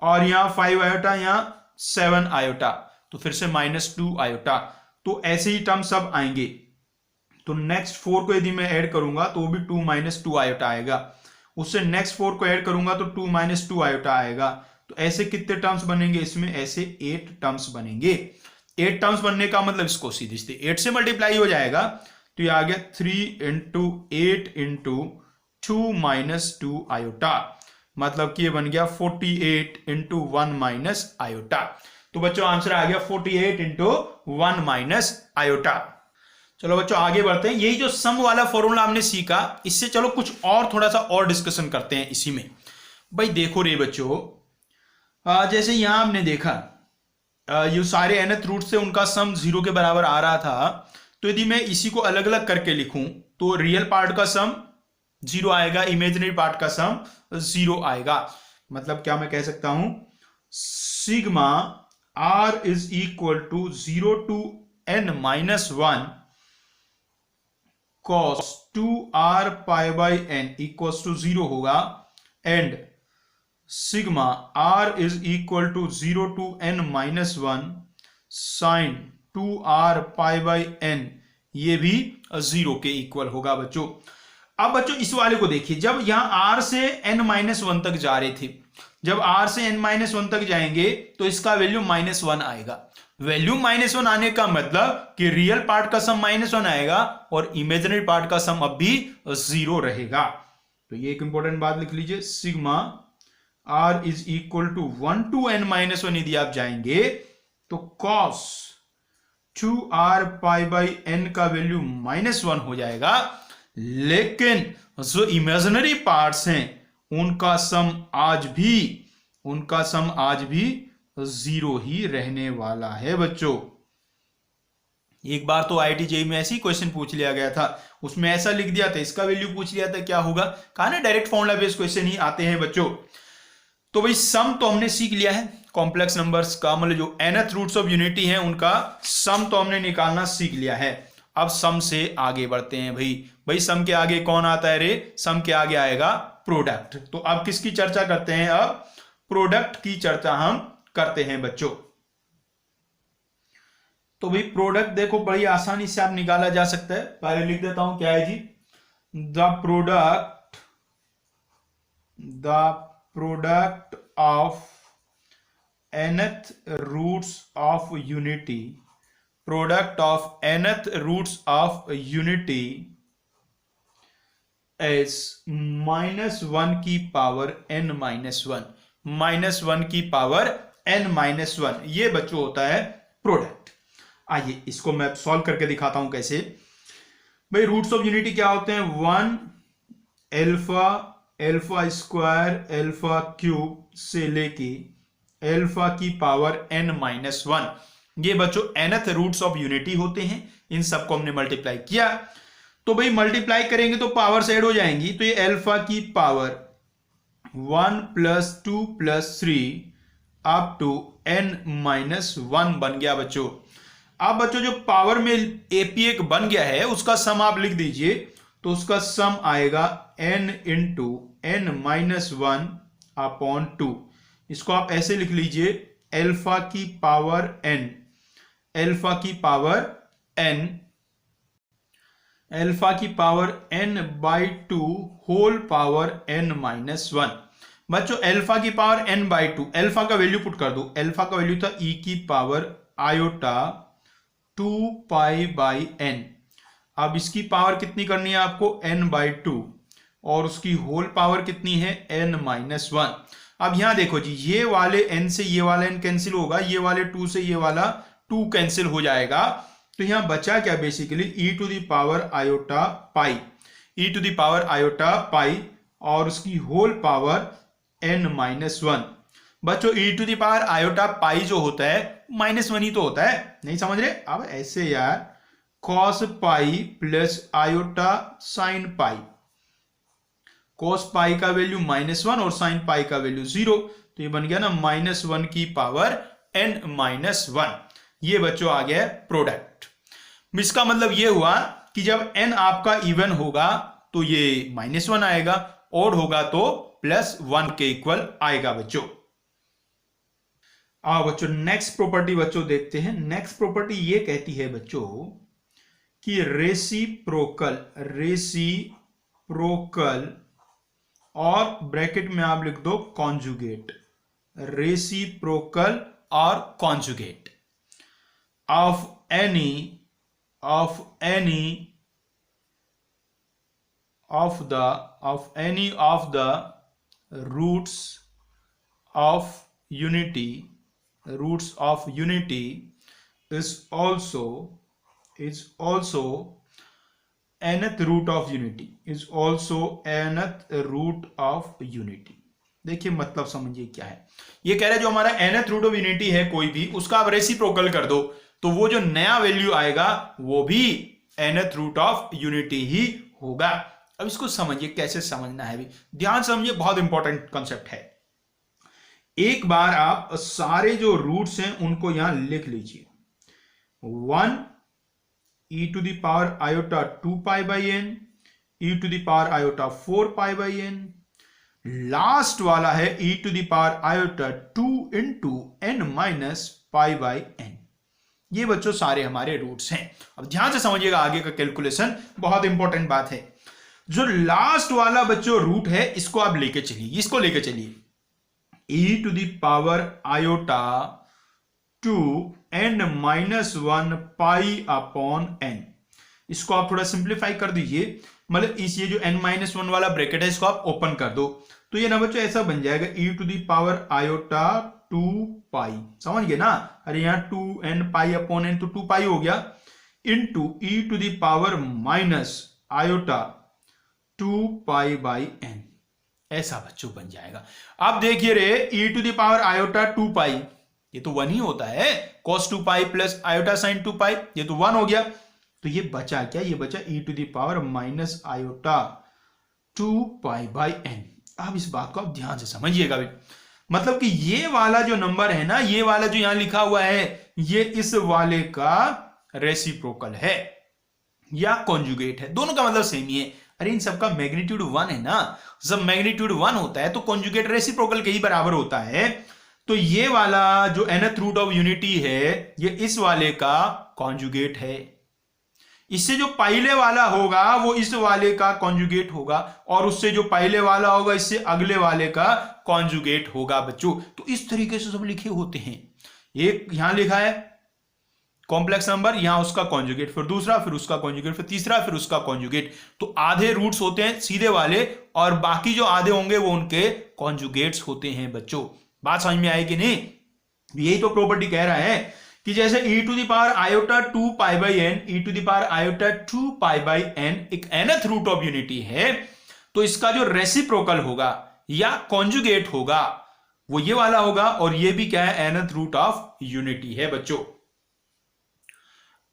और यहां 5 आयोटा, यहां 7 आयोटा, तो फिर से -2 आयोटा। तो ऐसे ही टर्म सब आएंगे। तो नेक्स्ट 4 को यदि मैं ऐड करूंगा तो वो भी 2 - 2 आयोटा आएगा। उससे नेक्स्ट 4 को ऐड करूंगा तो 2 - 2 आयोटा आएगा। तो ऐसे कितने टर्म्स बनेंगे इसमें, ऐसे 8 टर्म्स बनेंगे। 8 टर्म्स बनने का मतलब इसको सीधे सीधे 8 से मल्टीप्लाई हो जाएगा। तो ये आ गया 3 इंटू 8 इंटू 2 - 2 आयोटा, मतलब कि ये बन गया 48 इंटू 1 - आयोटा। तो बच्चों आंसर आ गया 48 इंटू 1 - आयोटा। चलो बच्चों आगे बढ़ते हैं। यही जो सम वाला फॉर्मूला हमने सीखा, इससे चलो कुछ और थोड़ा सा और डिस्कशन करते हैं इसी में। भाई देखो रे बच्चों, जैसे यहां हमने देखा ये सारे nth रूट से उनका सम 0 के बराबर आ रहा था। तो यदि मैं इसी को अलग अलग करके लिखूं तो रियल पार्ट का सम जीरो आएगा, इमेजिनरी पार्ट का सम जीरो आएगा। मतलब क्या मैं कह सकता हूं, sigma r is equal to 0 to n minus 1 cos 2r pi by n equal to 0 होगा, and sigma r is equal to 0 to n minus 1 sine 2r pi by n, ये भी 0 के इक्वल होगा बच्चों। अब बच्चों इस वाले को देखिए, जब यहां r से n माइनस 1 तक जा रहे थे, जब r से n माइनस 1 तक जाएंगे तो इसका वैल्यू -1 आएगा। वैल्यू -1 आने का मतलब कि रियल पार्ट का सम -1 आएगा और इमेजिनरी पार्ट का सम अब भी 0 रहेगा। तो ये एक इंपॉर्टेंट बात लिख लीजिए, sigma r is equal to 1 to n minus 1 यदि आप जाएंगे तो cos 2r pi by n का वैल्यू -1 हो जाएगा, लेकिन जो इमेजिनरी पार्ट्स हैं उनका सम आज भी 0 ही रहने वाला है बच्चों। एक बार तो IIT JEE में ऐसी क्वेश्चन पूछ लिया गया था, उसमें ऐसा लिख दिया था, इसका वैल्यू पूछ लिया था, क्या होगा, कहा ना डायरेक्ट फॉर्मूला बेस्ड क्वेश्चन ही आते हैं बच्चों। तो भाई सम तो हमने सीख लिया है, कॉम्प्लेक्स नंबर्स का मतलब जो nth रूट्स ऑफ यूनिटी है उनका सम तो हमने निकालना सीख लिया है। अब सम से आगे बढ़ते हैं भाई सम के आगे कौन आता है रे, सम के आगे आएगा प्रोडक्ट। तो अब किसकी चर्चा करते हैं, अब प्रोडक्ट की चर्चा हम करते हैं बच्चों। तो भाई प्रोडक्ट देखो बड़ी आसानी से आप निकाला जा सकता है, पहले लिख देता हूं क्या है जी, the product of nth roots of unity, product of nth roots of unity as -1 की पावर n -1, -1 की पावर n -1, ये बच्चों होता है प्रोडक्ट। आइए इसको मैं सॉल्व करके दिखाता हूं कैसे। भाई रूट्स ऑफ यूनिटी क्या होते हैं, 1 alpha, alpha square, alpha cube से लेके अल्फा की पावर n -1, ये बच्चों nth रूट्स ऑफ यूनिटी होते हैं। इन सबको हमने मल्टीप्लाई किया, तो भाई मल्टीप्लाई करेंगे तो पावर ऐड हो जाएंगी, तो ये अल्फा की पावर 1 + 2 + 3 अप टू n -1 बन गया बच्चों। अब बच्चों जो पावर में AP1 बन गया है उसका सम आप लिख दीजिए, तो उसका सम आएगा n × n -1 अपॉन 2। इसको आप ऐसे लिख लीजिए, अल्फा की पावर n, अल्फा की पावर n, अल्फा की power n/2 whole power n -1। बच्चों अल्फा की पावर n/2, अल्फा का वैल्यू पुट कर दो, अल्फा का वैल्यू था e की पावर आयोटा 2π/n। अब इसकी पावर कितनी करनी है आपको, n/2, और उसकी होल पावर कितनी है, n -1। अब यहां देखो जी, ये वाले n से ये वाला n कैंसिल होगा, ये वाले 2 से ये वाला 2 कैंसिल हो जाएगा, तो यहां बचा क्या बेसिकली e⁻⁴ और उसकी होल पावर n -1। बच्चों e⁻⁴ जो होता है -1 ही तो होता है, नहीं समझ रहे, अब ऐसे यार cos पाई plus iota sine pi, cos पाई का वैल्यू -1 और साइन पाई का वैल्यू 0, तो ये बन गया ना -1 की पावर n -1। ये बच्चों आ गया प्रोडक्ट। इसका मतलब ये हुआ कि जब n आपका इवन होगा तो ये -1 आएगा, ऑड होगा तो +1 के इक्वल आएगा बच्चों। आओ बच्चों नेक्स्ट प्रॉपर्टी बच्चों देखते हैं। नेक्स्ट प्रॉपर्टी ये कहती है बच्चों कि रेसिप्रोकल और ब्रैकेट में आप लिख दो कॉन्जुगेट, रेसिप्रोकल और conjugate of any of any of the roots of unity is also nth root of unity। देखिए मतलब समझिए क्या है, ये कह रहा है जो हमारा nth रूट ऑफ यूनिटी है कोई भी, उसका आप रेसिप्रोकल कर दो तो वो जो नया वैल्यू आएगा वो भी nth रूट ऑफ यूनिटी ही होगा। अब इसको समझिए कैसे समझना है, भी ध्यान समझिए, बहुत इंपॉर्टेंट कॉन्सेप्ट है। एक बार आप सारे जो रूट्स हैं उनको यहां लिख लीजिए। 1 e to the power iota 2 pi by n, e to the power iota 4 pi by n, last वाला है e to the power iota 2 into n minus pi by n. ये बच्चों सारे हमारे रूट्स हैं। अब ध्यान से समझिएगा आगे का कैलकुलेशन, बहुत इंपॉर्टेंट बात है। जो लास्ट वाला बच्चों रूट है इसको आप लेके चलिए, इसको लेके चलिए, e to the power iota 2 n minus 1 pi upon n. इसको आप थोड़ा सिंप्लीफाई कर दीजिए, मतलब इस ये जो n माइनस 1 वाला ब्रैकेट है इसको आप ओपन कर दो, तो ये ना बच्चों ऐसा बन जाएगा e to the power iota 2 pi, समझ गए ना। अरे यहाँ 2n पाई अपॉन n तो 2 पाई हो गया, into e to the power minus iota 2 pi by n, ऐसा बच्चों बन जाएगा। अब देखिए रे, e to the power iota 2 pi, ये तो 1 ही होता है, cos 2 pi plus iota sine 2 pi, ये तो 1 हो गया। तो ये बचा क्या, ये बचा e to the power minus iota 2 pi by n। अब इस बात को आप ध्यान से समझिएगा भाई, मतलब कि ये वाला जो नंबर है ना, ये वाला जो यहां लिखा हुआ है, ये इस वाले का रेसिप्रोकल है या कॉन्जुगेट है, दोनों का मतलब सेम ही है। अरे इन सबका मैग्नीट्यूड 1 है ना, जब मैग्नीट्यूड 1 होता है तो कॉन्जुगेट रेसिप्रोकल के ही बराबर होता है। तो ये वाला जो nth रूट ऑफ यूनिटी है ये इस वाले का कॉन्जुगेट है, इससे जो पहले वाला होगा वो इस वाले का कॉन्जुगेट होगा, और उससे जो पहले वाला होगा इससे अगले वाले का कॉन्जुगेट होगा बच्चों। तो इस तरीके से सब लिखे होते हैं, एक यहां लिखा है कॉम्प्लेक्स नंबर, यहां उसका कॉन्जुगेट, फिर दूसरा, फिर उसका कॉन्जुगेट, फिर तीसरा, फिर उसका कॉन्जुगेट। तो आधे रूट्स होते हैं सीधे वाले, और बाकी जो आधे होंगे वो उनके कॉन्जुगेट्स होते हैं बच्चों। बात समझ में आई कि नहीं? यही तो प्रॉपर्टी कह रहा है कि जैसे e to the power iota 2 pi by n, e to the power iota 2 pi by n एक nth रूट ऑफ यूनिटी है, तो इसका जो रेसिप्रोकल होगा या कॉन्जुगेट होगा वो ये वाला होगा, और ये भी क्या है, nth रूट ऑफ यूनिटी है बच्चों।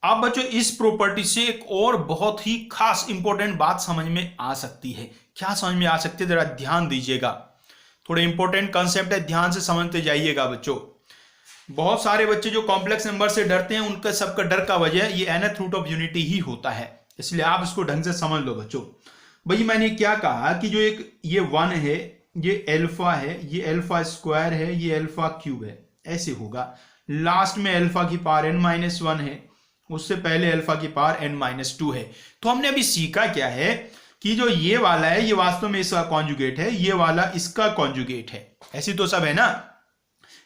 अब बच्चों इस प्रॉपर्टी से एक और बहुत ही खास इंपॉर्टेंट बात समझ में आ सकती है। क्या समझ में आ सकती है, जरा ध्यान दीजिएगा, थोड़े इंपॉर्टेंट कंसेप्ट है, ध्यान से समझते जाइएगा बच्चों। बहुत सारे बच्चे जो कॉम्प्लेक्स नंबर से डरते हैं, उनका सबका डर का वजह ये nth रूट ऑफ यूनिटी ही होता है, इसलिए आप इसको ढंग से समझ लो बच्चों। भाई मैंने क्या कहा कि जो एक ये 1 है, ये अल्फा है, ये अल्फा स्क्वायर है, ये अल्फा क्यूब है, ऐसे होगा। लास्ट में अल्फा की पावर n माइनस 1 है, उससे पहले अल्फा की पावर n माइनस 2 है। तो हमने अभी सीखा क्या है कि जो ये वाला है ये वास्तव में इसका कॉन्जुगेट है, ये वाला इसका कॉन्जुगेट है, ऐसी तो सब है ना।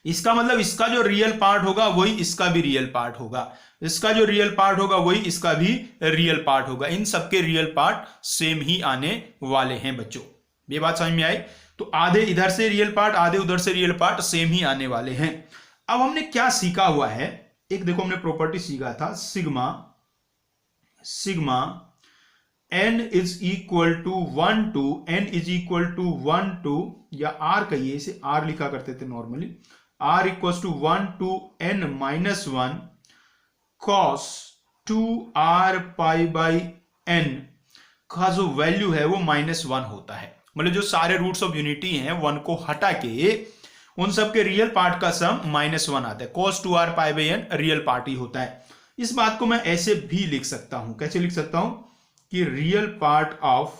इसका मतलब इसका जो रियल पार्ट होगा वही इसका भी रियल पार्ट होगा, इसका जो रियल पार्ट होगा वही इसका भी रियल पार्ट होगा, इन सबके रियल पार्ट सेम ही आने वाले हैं बच्चों। ये बात समझ में आई? तो आधे इधर से रियल पार्ट, आधे उधर से रियल पार्ट सेम ही आने वाले हैं। अब हमने क्या सीखा हुआ है, एक देखो हमने प्रॉपर्टी सीखा था, sigma n is equal to 1 to n is equal to 1 to, या r कहिए, इसे r लिखा करते थे normally, r equal to 1 to n minus 1 cos 2r pi by n का जो वैल्यू है वो -1 होता है। मतलब जो सारे रूट्स ऑफ यूनिटी हैं 1 को हटा के उन सब के रियल पार्ट का सम -1 आता है, cos 2r pi by n real part ही होता है। इस बात को मैं ऐसे भी लिख सकता हूं, कैसे लिख सकता हूं कि real part of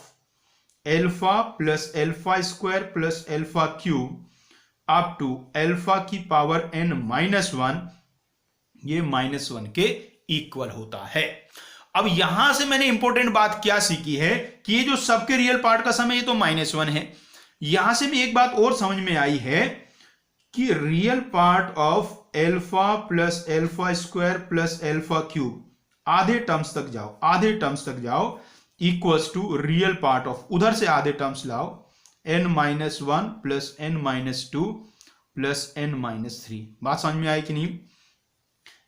alpha plus alpha square plus alpha cube up to alpha की पावर n -1, ये -1 के इक्वल होता है। अब यहां से मैंने इंपॉर्टेंट बात क्या सीखी है कि ये जो सबके रियल पार्ट का सम है ये तो -1 है। यहां से भी एक बात और समझ में आई है कि real part of alpha plus alpha square plus alpha cube, आधे टर्म्स तक जाओ, आधे टर्म्स तक जाओ, equals to real part of, उधर से आधे टर्म्स लाओ, n-1 plus n-2 plus n-3। बात समझ में आई कि नहीं?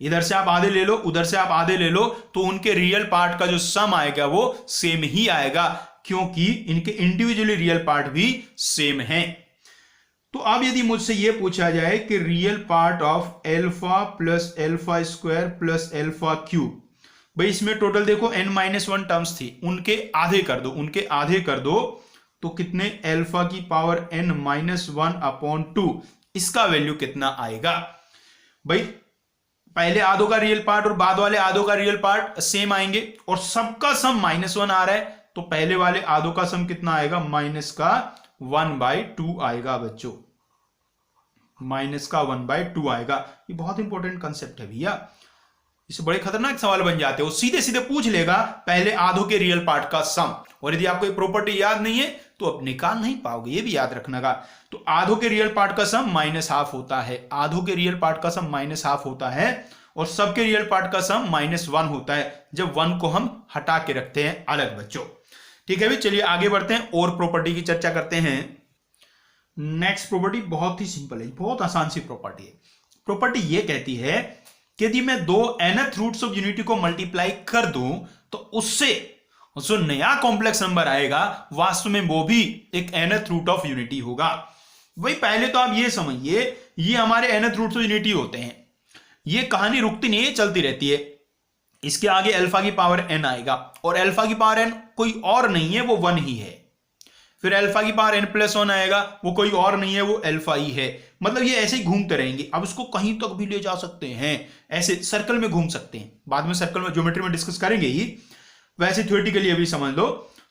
इधर से आप आधे ले लो, उधर से आप आधे ले लो, तो उनके रियल पार्ट का जो सम आएगा वो सेम ही आएगा, क्योंकि इनके इंडिविजुअली रियल पार्ट भी सेम हैं। तो अब यदि मुझसे यह पूछा जाए कि real part of alpha plus alpha square plus alpha cube, भाई इसमें टोटल देखो n-1 टर्म्स थी, उनके आधे कर दो, उनके आधे कर दो तो कितने, अल्फा की पावर n-1/2, इसका वैल्यू कितना आएगा। भाई पहले आधों का रियल पार्ट और बाद वाले आधों का रियल पार्ट सेम आएंगे और सबका सम -1 आ रहा है, तो पहले वाले आधों का सम कितना आएगा, -1/2 आएगा बच्चों, -1/2 आएगा। ये बहुत इंपॉर्टेंट कंसेप्ट है भैया, इससे बड़े खतरनाक सवाल बन जाते हैं। वो सीधे सीधे पूछ लेगा पहले आधों के रियल पार्ट का सम, और यदि आपको ये प्रॉपर्टी याद नहीं है तो अब निकाल नहीं पाओगे, ये भी याद रखना का। तो आधों के रियल पार्ट का सम -1/2 होता है, आधों के रियल पार्ट का सम -1/2 होता है, और सबके रियल पार्ट का सम -1 होता है, जब 1 को हम हटा के रखते हैं अलग बच्चों। ठीक है भाई, चलिए आगे बढ़ते हैं और प्रॉपर्टी की चर्चा करते हैं। नेक्स्ट प्रॉपर्टी बहुत ही सिंपल है, बहुत आसान सी प्रॉपर्टी है। प्रॉपर्टी ये कहती है कि यदि मैं दो nth रूट्स ऑफ यूनिटी को मल्टीप्लाई कर दूं तो उससे जो नया कॉम्प्लेक्स नंबर आएगा वास्तव में वो भी एक nth रूट ऑफ यूनिटी होगा। वही पहले तो आप ये समझिए, ये हमारे nth रूट्स ऑफ यूनिटी होते हैं, ये कहानी रुकती नहीं है, चलती रहती है। इसके आगे अल्फा की पावर n आएगा, और अल्फा की पावर n कोई और नहीं है, वो 1 ही है। फिर अल्फा की पावर n+1 आएगा, वो कोई और नहीं है, वो अल्फा ही है। मतलब ये ऐसे ही घूमते रहेंगे। अब इसको कहीं तक भी ले जा सकते हैं, ऐसे सर्कल में घूम सकते हैं, बाद में सर्कल में ज्योमेट्री में डिस्कस करेंगे ही, वैसे थ्योरेटिकली अभी समझ लो।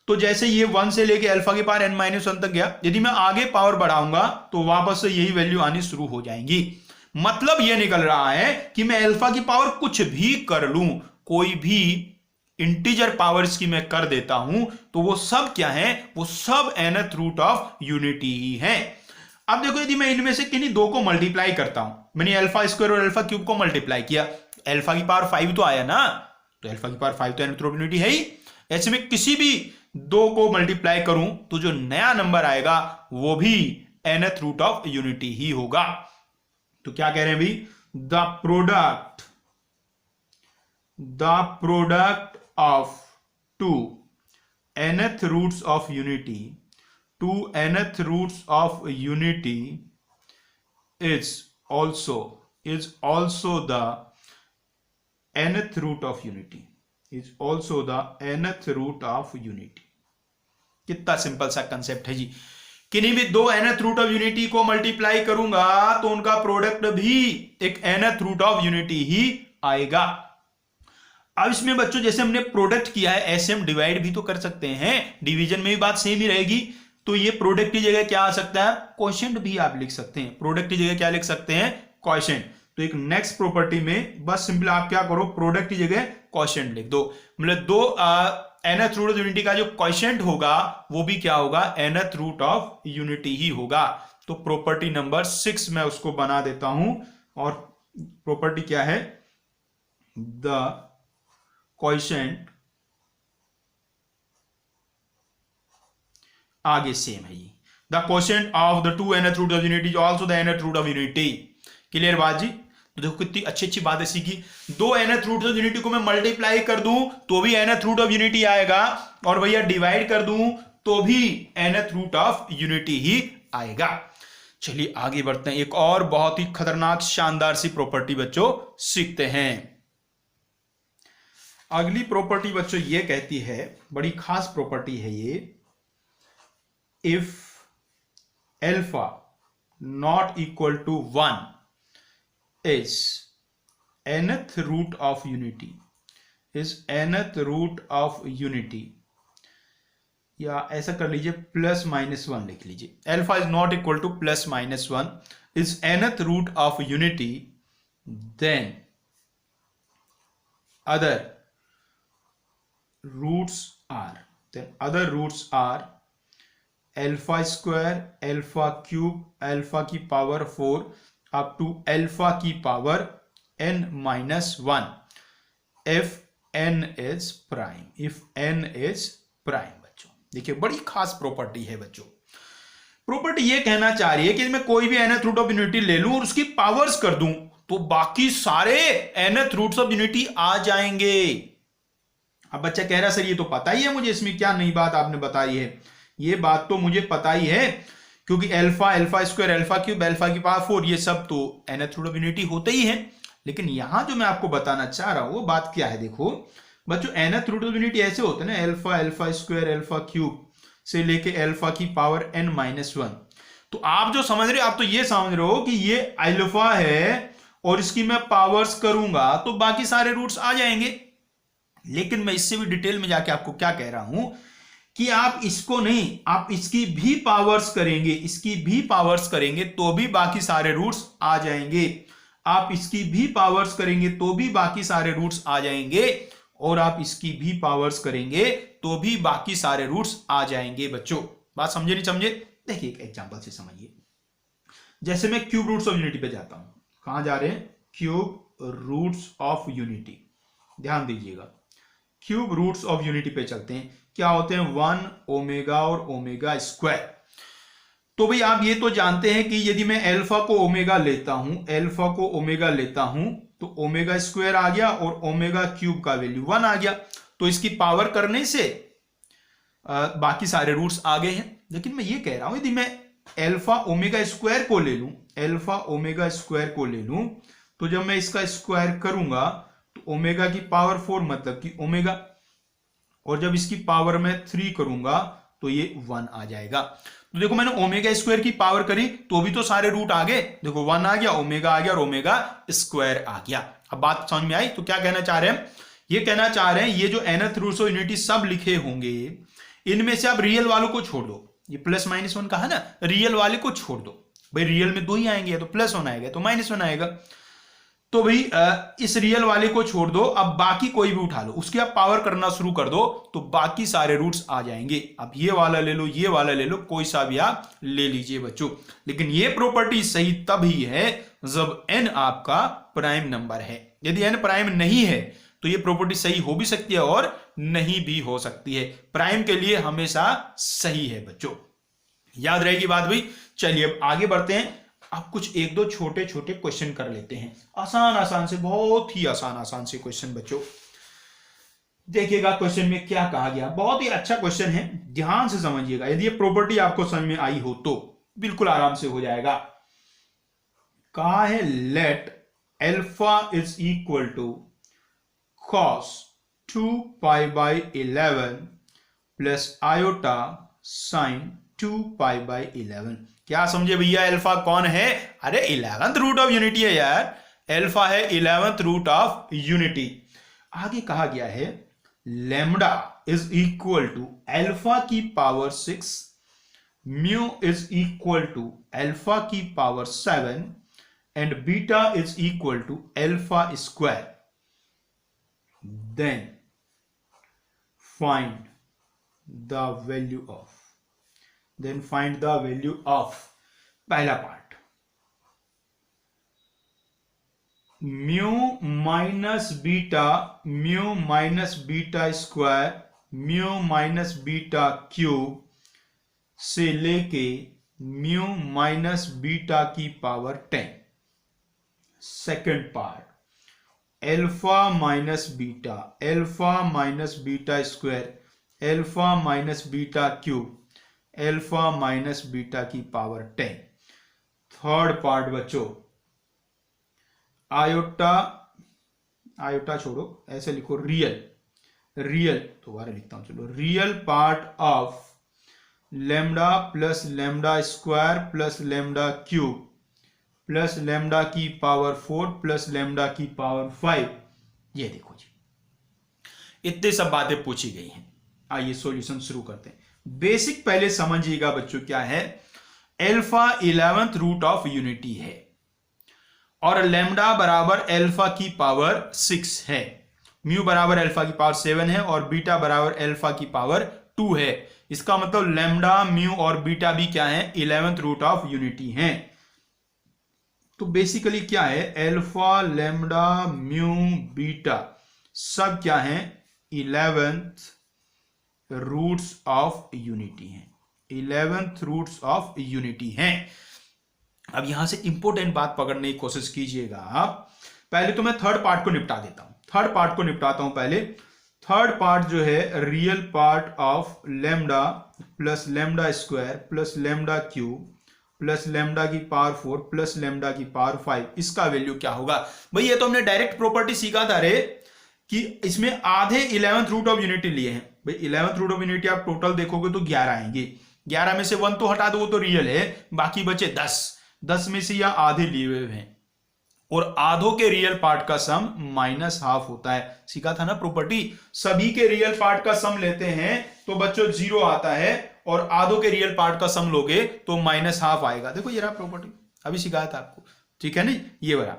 तो जैसे ये 1 से लेके अल्फा की पावर n-1 तक गया, यदि मैं आगे पावर बढ़ाऊंगा तो वापस से यही वैल्यू आनी शुरू हो जाएंगी। मतलब ये निकल रहा है कि मैं अल्फा की पावर कुछ भी कर लूं, कोई भी इंटीजर पावर्स की मैं कर देता हूं, तो वो सब क्या है, वो सब nth रूट ऑफ यूनिटी ही है। अब देखो, यदि मैं इनमें से किन्हीं दो को मल्टीप्लाई करता हूं, मैंने अल्फा स्क्वायर और अल्फा क्यूब को मल्टीप्लाई किया, अल्फा की पावर 5 तो आया ना, तो अल्फा की पावर 5 तो nth रूट यूनिटी है ही। ऐसे में किसी भी दो को मल्टीप्लाई करूं तो जो नया नंबर आएगा वो भी nth रूट ऑफ यूनिटी ही होगा। तो क्या कह रहे हैं भाई, the product of two nth roots of unity is also the nth root of unity, कितना सिंपल सा कंसेप्ट है जी। किन्हीं भी दो nth रूट ऑफ यूनिटी को मल्टीप्लाई करूंगा तो उनका प्रोडक्ट भी एक nth रूट ऑफ यूनिटी ही आएगा। अब इसमें बच्चों जैसे हमने प्रोडक्ट किया है, ऐसे हम डिवाइड भी तो कर सकते हैं, डिवीजन में भी बात सेम ही रहेगी। तो ये प्रोडक्ट की जगह क्या आ सकता है, क्वोशिएंट भी आप लिख सकते हैं। प्रोडक्ट की जगह क्या लिख सकते हैं, क्वोशिएंट। तो एक नेक्स्ट प्रॉपर्टी में बस सिंपल आप क्या करो, प्रोडक्ट की जगह क्वोशिएंट लिख दो। मतलब दो nth रूट ऑफ यूनिटी का जो क्वोशिएंट होगा वो भी क्या होगा, nth रूट ऑफ यूनिटी ही होगा। तो प्रॉपर्टी नंबर 6 मैं उसको बना देता हूं, और प्रॉपर्टी क्या है, द क्वोशिएंट, आगे सेम है ये, the quotient of the two nth root of unity also the nth root of unity. Clear बात जी। तो देखो कितनी अच्छी अच्छी बातें सीखी। दो nth रूट ऑफ यूनिटी को मैं मल्टीप्लाई कर दूं तो भी nth रूट ऑफ यूनिटी आएगा, और भैया डिवाइड कर दूं तो भी nth रूट ऑफ यूनिटी ही आएगा। चलिए आगे बढ़ते हैं, एक और बहुत ही खतरनाक शानदार सी प्रॉपर्टी बच्चों सीखते हैं। अगली प्रॉपर्टी बच्चों ये कहती है, बड़ी खास प्रॉपर्टी है ये, if alpha not equal to 1 is nth root of unity, या ऐसा कर लीजिए +-1 लिख लीजिए, alpha is not equal to +-1 is nth root of unity, then other roots are alpha square, alpha cube, alpha की पावर 4 up to alpha की power n-1 if n is prime। बच्चों देखिए बड़ी खास प्रॉपर्टी है बच्चों। प्रॉपर्टी ये कहना चाह रही है कि मैं कोई भी nth रूट ऑफ यूनिटी ले लूं और उसकी पावर्स कर दूं तो बाकी सारे nth रूट्स ऑफ यूनिटी आ जाएंगे। अब बच्चा कह रहा सर ये तो पता ही है मुझे, इसमें क्या नई बात आपने बताई है। ये बात तो मुझे पता ही है, क्योंकि alpha, alpha square, alpha cube, alpha की पावर 4 ये सब तो nth रूट ऑफ यूनिटी होते ही है। लेकिन यहां जो मैं आपको बताना चाह रहा हूं वो बात क्या है, देखो बच्चों nth रूट ऑफ यूनिटी ऐसे होते हैं ना, alpha alpha square alpha cube से लेके अल्फा की पावर n-1। तो आप जो समझ रहे हो, आप तो ये समझ रहे हो कि ये अल्फा है और इसकी मैं पावर्स करूंगा तो बाकी सारे रूट्स आ जाएंगे। लेकिन मैं इससे भी डिटेल में जाके आपको क्या कह रहा हूं कि आप इसको नहीं, आप इसकी भी पावर्स करेंगे, इसकी भी पावर्स करेंगे तो भी बाकी सारे रूट्स आ जाएंगे। आप इसकी भी पावर्स करेंगे तो भी बाकी सारे रूट्स आ जाएंगे, और आप इसकी भी पावर्स करेंगे तो भी बाकी सारे रूट्स आ जाएंगे। बच्चों बात समझे नहीं समझे? देखिए एक एग्जांपल से समझिए। जैसे मैं क्यूब रूट्स ऑफ यूनिटी पे जाता हूं, कहां जा रहे हैं? Cube roots of unity. ध्यान दीजिएगा, क्यूब रूट्स ऑफ यूनिटी पे चलते हैं। क्या होते हैं? 1 ओमेगा और ओमेगा स्क्वायर। तो भाई आप ये तो जानते हैं कि यदि मैं अल्फा को ओमेगा लेता हूं, अल्फा को ओमेगा लेता हूं तो ओमेगा स्क्वायर आ गया और ओमेगा क्यूब का वैल्यू 1 आ गया। तो इसकी पावर करने से बाकी सारे रूट्स आ गए हैं। लेकिन मैं ये कह रहा हूं यदि मैं अल्फा ओमेगा स्क्वायर को ले लूं, अल्फा ओमेगा स्क्वायर को ले लूं, तो जब मैं इसका स्क्वायर करूंगा तो ओमेगा की पावर 4 मतलब कि ओमेगा, और जब इसकी पावर में 3 करूंगा तो ये 1 आ जाएगा। तो देखो मैंने ओमेगा स्क्वायर की पावर करी तो भी तो सारे रूट आ गए। देखो 1 आ गया, ओमेगा आ गया और ओमेगा स्क्वायर आ गया। अब बात समझ में आई? तो क्या कहना चाह रहे हैं? ये कहना चाह रहे हैं ये जो nth रूट्स ऑफ यूनिटी सब लिखे होंगे, इनमें से आप रियल वालों को छोड़ दो। ये +-1 कहा ना, रियल वाले को छोड़ दो। भाई रियल में 2 ही आएंगे, तो +1 आएगा तो -1 आएगा। तो भाई इस रियल वाले को छोड़ दो, अब बाकी कोई भी उठा लो, उसकी आप पावर करना शुरू कर दो तो बाकी सारे रूट्स आ जाएंगे। अब ये वाला ले लो, ये वाला ले लो, कोई सा भी आप ले लीजिए बच्चों। लेकिन ये प्रॉपर्टी सही तब ही है जब n आपका प्राइम नंबर है। यदि n प्राइम नहीं है तो ये प्रॉपर्टी सही हो भी सकती है और नहीं भी हो सकती है। प्राइम के लिए हमेशा सही है बच्चों, याद रहेगी बात भाई। चलिए अब आगे बढ़ते हैं। आप कुछ एक दो छोटे छोटे क्वेश्चन कर लेते हैं, आसान आसान से, बहुत ही आसान आसान से क्वेश्चन बच्चों। देखिएगा क्वेश्चन में क्या कहा गया, बहुत ही अच्छा क्वेश्चन है, ध्यान से समझिएगा। यदि ये प्रॉपर्टी आपको समझ में आई हो तो बिल्कुल आराम से हो जाएगा। कहा है let alpha is equal to cos 2π/11 plus iota sin 2π/11। क्या समझे भैया? अल्फा कौन है? अरे 11th रूट ऑफ यूनिटी है यार, अल्फा है 11th रूट ऑफ यूनिटी। आगे कहा गया है lambda is equal to alpha की power 6, mu is equal to alpha की power 7 and beta is equal to alpha square. Then find the value of, then find the value of. पहला part, mu minus beta square, mu minus beta cube से लेके म्यू माइनस बीटा की power 10। Second part, alpha minus beta square, alpha minus beta cube, alpha minus beta की पावर 10। थर्ड पार्ट बच्चों, आयोटा छोड़ो, ऐसे लिखो रियल दोबारा लिखता हूं, चलो, real part of lambda plus lambda square plus lambda cube plus lambda की पावर 4 प्लस लैम्डा की पावर 5। ये देखो जी, इतने सब बातें पूछी गई हैं। आइए सॉल्यूशन शुरू करते हैं। बेसिक पहले समझिएगा बच्चों, क्या है? Alpha 11th root of unity है और लैम्डा बराबर अल्फा की पावर 6 है, म्यू बराबर अल्फा की पावर 7 है और बीटा बराबर अल्फा की पावर 2 है। इसका मतलब लैम्डा, म्यू और बीटा भी क्या है? 11th रूट ऑफ यूनिटी हैं। तो बेसिकली क्या है? अल्फा, लैम्डा, म्यू, बीटा सब क्या है? 11th रूट्स ऑफ यूनिटी हैं, 11th रूट्स ऑफ यूनिटी हैं। अब यहां से इंपॉर्टेंट बात पकड़ने की कोशिश कीजिएगा आप। पहले तो मैं थर्ड पार्ट को निपटा देता हूं, थर्ड पार्ट को निपटाता हूं पहले। थर्ड पार्ट जो है real part of lambda plus lambda square plus lambda cube plus lambda की पावर 4 प्लस लैम्डा की पावर 5, इसका वैल्यू क्या होगा? भाई ये तो हमने डायरेक्ट प्रॉपर्टी सीखा था रे, कि इसमें आधे 11th रूट ऑफ यूनिटी लिए हैं। भाई 11th रूट ऑफ यूनिटी आप टोटल देखोगे तो 11 आएंगे, 11 में से 1 तो हटा दो, वो तो रियल है, बाकी बचे 10 में से यह आधे लिए हुए हैं, और आधों के रियल पार्ट का सम -12 होता है। सीखा था ना प्रॉपर्टी, सभी के रियल पार्ट का सम लेते हैं तो बच्चों 0 आता है, और आधों के रियल पार्ट का सम लोगे तो -12 आएगा। देखो ये रहा प्रॉपर्टी, अभी सिखाया था आपको, ठीक है नहीं, ये वाला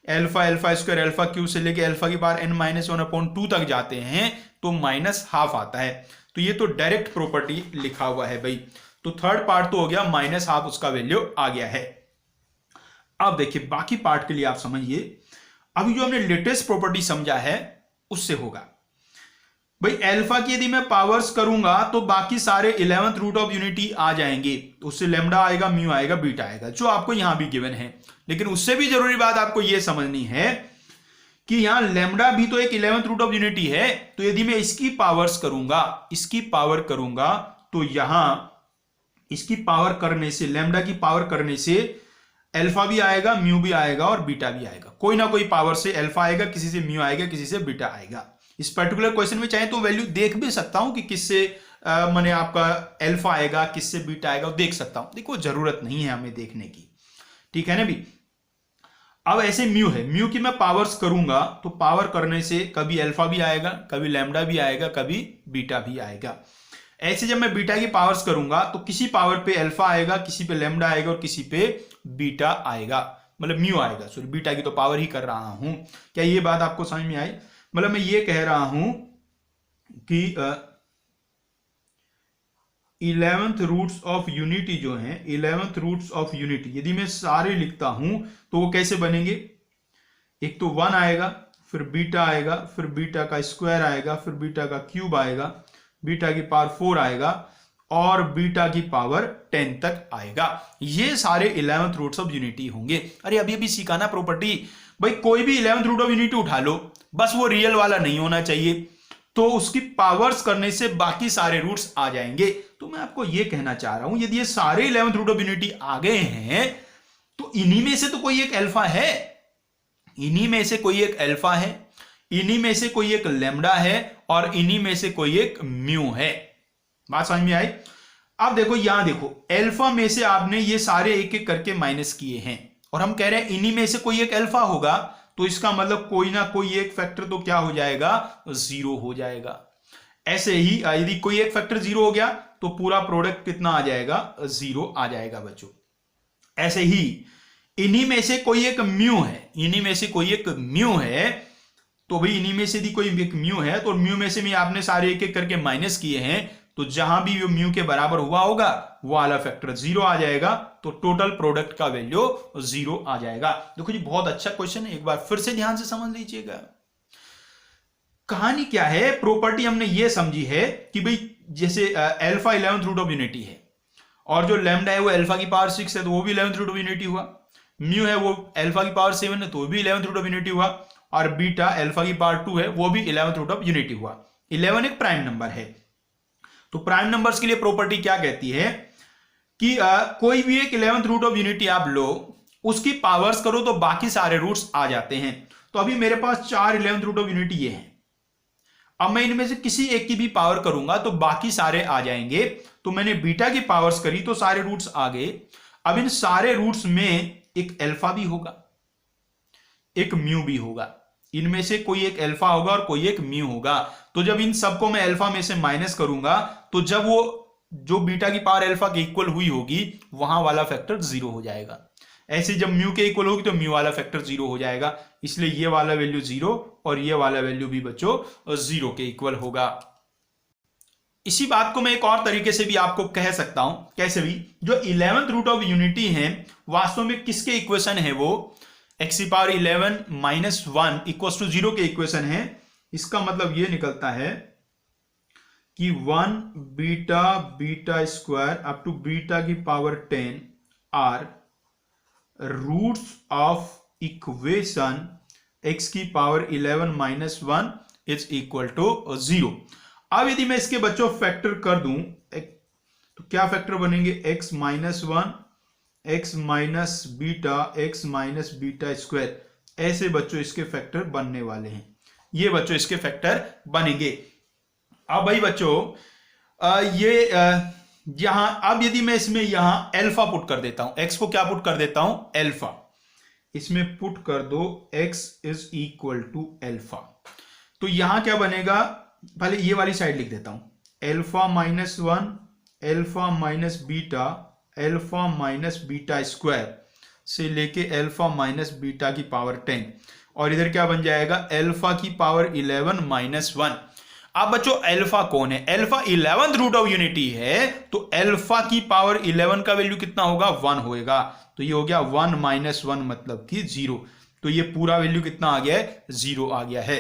अल्फा स्क्वायर अल्फा क्यूब से लेके अल्फा की पावर n-1/2 तक जाते हैं तो -12 आता है। तो ये तो डायरेक्ट प्रॉपर्टी लिखा हुआ है भाई। तो थर्ड पार्ट तो हो गया, -12 उसका वैल्यू आ गया है। अब देखिए बाकी पार्ट के लिए आप समझिए, अभी जो हमने लेटेस्ट प्रॉपर्टी समझा है उससे होगा। भाई अल्फा की यदि मैं पावर्स करूंगा तो बाकी सारे 11th रूट ऑफ यूनिटी आ जाएंगे, उससे लैम्डा आएगा, म्यू आएगा, बीटा आएगा, जो आपको यहां भी गिवन है। लेकिन उससे भी जरूरी बात आपको यह समझनी है कि यहां लैम्डा भी तो एक 11th रूट ऑफ यूनिटी है, तो यदि मैं इसकी पावर्स करूंगा, इसकी पावर करूंगा, तो यहां इसकी पावर करने से, लैम्डा की पावर करने से अल्फा भी आएगा, म्यू भी आएगा और बीटा भी आएगा। कोई ना कोई पावर से अल्फा आएगा, किसी से म्यू आएगा, किसी से बीटा आएगा। इस पर्टिकुलर क्वेश्चन में चाहे तो वैल्यू देख भी सकता हूं कि किससे माने आपका अल्फा आएगा, किससे बीटा आएगा, वो देख सकता हूं। देखो जरूरत नहीं है हमें देखने की, ठीक है ना भी। अब ऐसे म्यू है, म्यू की मैं पावर्स करूंगा तो पावर करने से कभी अल्फा भी आएगा, कभी लैम्डा भी आएगा, कभी बीटा भी आएगा। ऐसे जब मैं बीटा की पावर्स करूंगा तो किसी पावर पे अल्फा आएगा, किसी पे लैम्डा आएगा और किसी पे बीटा आएगा, मतलब म्यू आएगा। सॉरी, बीटा की तो पावर ही कर रहा हूं। क्या ये बात आपको समझ में आई? मतलब मैं ये कह रहा हूं कि 11th रूट्स ऑफ यूनिटी जो हैं, 11th रूट्स ऑफ यूनिटी यदि मैं सारे लिखता हूं तो वो कैसे बनेंगे? एक तो 1 आएगा, फिर बीटा आएगा, फिर बीटा का स्क्वायर आएगा, फिर बीटा का क्यूब आएगा, बीटा की पावर 4 आएगा और बीटा की पावर 10 तक आएगा। ये सारे 11th रूट्स ऑफ यूनिटी होंगे। अरे अभी अभी सीखा ना प्रॉपर्टी, भाई कोई भी 11th रूट ऑफ यूनिटी उठा लो, बस वो रियल वाला नहीं होना चाहिए, तो उसकी पावर्स करने से बाकी सारे रूट्स आ जाएंगे। तो मैं आपको ये कहना चाह रहा हूं, यदि ये सारे 11th रूट ऑफ यूनिटी आ गए हैं तो इन्हीं में से तो कोई एक अल्फा है, इन्हीं में से कोई एक अल्फा है, इन्हीं में से कोई एक लैम्डा है और इन्हीं में से कोई एक म्यू है। बात समझ में आई? अब देखो यहां देखो, अल्फा में से आपने ये सारे एक एक करके माइनस किए हैं और हम कह रहे हैं इन्हीं में से कोई एक अल्फा होगा, तो इसका मतलब कोई ना कोई एक फैक्टर तो क्या हो जाएगा? 0 हो जाएगा। ऐसे ही यदि कोई एक फैक्टर 0 हो गया तो पूरा प्रोडक्ट कितना आ जाएगा? 0 आ जाएगा बच्चों। ऐसे ही इन्हीं में से कोई एक म्यू है, इन्हीं में से कोई एक म्यू है, तो भाई इन्हीं में से यदि कोई एक म्यू है तो म्यू में से भी आपने सारे एक एक करके माइनस किए हैं, तो जहां भी वो म्यू के बराबर हुआ होगा वो वाला फैक्टर 0 आ जाएगा, तो टोटल प्रोडक्ट का वैल्यू 0 आ जाएगा। देखो जी बहुत अच्छा क्वेश्चन है, एक बार फिर से ध्यान से समझ लीजिएगा। कहानी क्या है? प्रॉपर्टी हमने ये समझी है कि भाई जैसे alpha 11th root of unity है और जो लैम्डा है वो अल्फा की पावर 6 है तो वो भी 11th रूट ऑफ यूनिटी हुआ, म्यू है वो अल्फा की पावर 7 है तो वो भी 11th रूट ऑफ यूनिटी हुआ, और बीटा अल्फा की पावर 2 है वो भी 11th रूट ऑफ यूनिटी हुआ। 11 एक प्राइम नंबर है, तो प्राइम नंबर्स के लिए प्रॉपर्टी क्या कहती है कि कोई भी एक 11th रूट ऑफ यूनिटी आप लो, उसकी पावर्स करो तो बाकी सारे रूट्स आ जाते हैं। तो अभी मेरे पास 4 11th रूट ऑफ यूनिटी ये हैं, अब मैं इनमें से किसी एक की भी पावर करूंगा तो बाकी सारे आ जाएंगे। तो मैंने बीटा की पावर्स करी तो सारे रूट्स आ गए। अब इन सारे रूट्स में एक अल्फा भी होगा, एक म्यू भी होगा, इनमें से कोई एक अल्फा होगा और कोई एक म्यू होगा। तो जब इन सबको मैं अल्फा में से माइनस करूंगा तो जब वो जो बीटा की पावर अल्फा के इक्वल हुई होगी वहां वाला फैक्टर 0 हो जाएगा। ऐसे जब म्यू के इक्वल होगी तो म्यू वाला फैक्टर 0 हो जाएगा, इसलिए ये वाला वैल्यू 0 और ये वाला वैल्यू भी बच्चों 0 के इक्वल होगा। इसी बात को मैं एक और तरीके से भी आपको कह सकता हूं, कैसे भी, जो 11th रूट ऑफ यूनिटी है वास्तव में किसके इक्वेशन है? वो x की पावर 11 माइनस 1 इक्वल टू 0 के इक्वेशन है। इसका मतलब ये निकलता है कि 1 beta beta square up to beta की power 10 are roots of equation x की power 11 minus 1 is equal to 0। अब यदि मैं इसके बच्चों फैक्टर कर दूं तो क्या फैक्टर बनेंगे? x minus 1, x minus beta, x minus beta square, ऐसे बच्चों इसके फैक्टर बनने वाले हैं। ये बच्चों इसके फैक्टर बनेंगे। अब भाई बच्चों यहां अब यदि मैं इसमें यहां अल्फा पुट कर देता हूं, एक्स को क्या पुट कर देता हूं, अल्फा, इसमें पुट कर दो x is equal to alpha, तो यहां क्या बनेगा, पहले ये वाली साइड लिख देता हूं, alpha minus 1 alpha minus beta square से लेके अल्फा माइनस बीटा की पावर 10, और इधर क्या बन जाएगा, अल्फा की पावर 11 माइनस 1। अब बच्चों अल्फा कौन है, alpha 11th root of unity है, तो अल्फा की पावर 11 का वैल्यू कितना होगा, 1 होएगा, तो ये हो गया 1 माइनस 1 मतलब कि 0, तो ये पूरा वैल्यू कितना आ गया है, 0 आ गया है।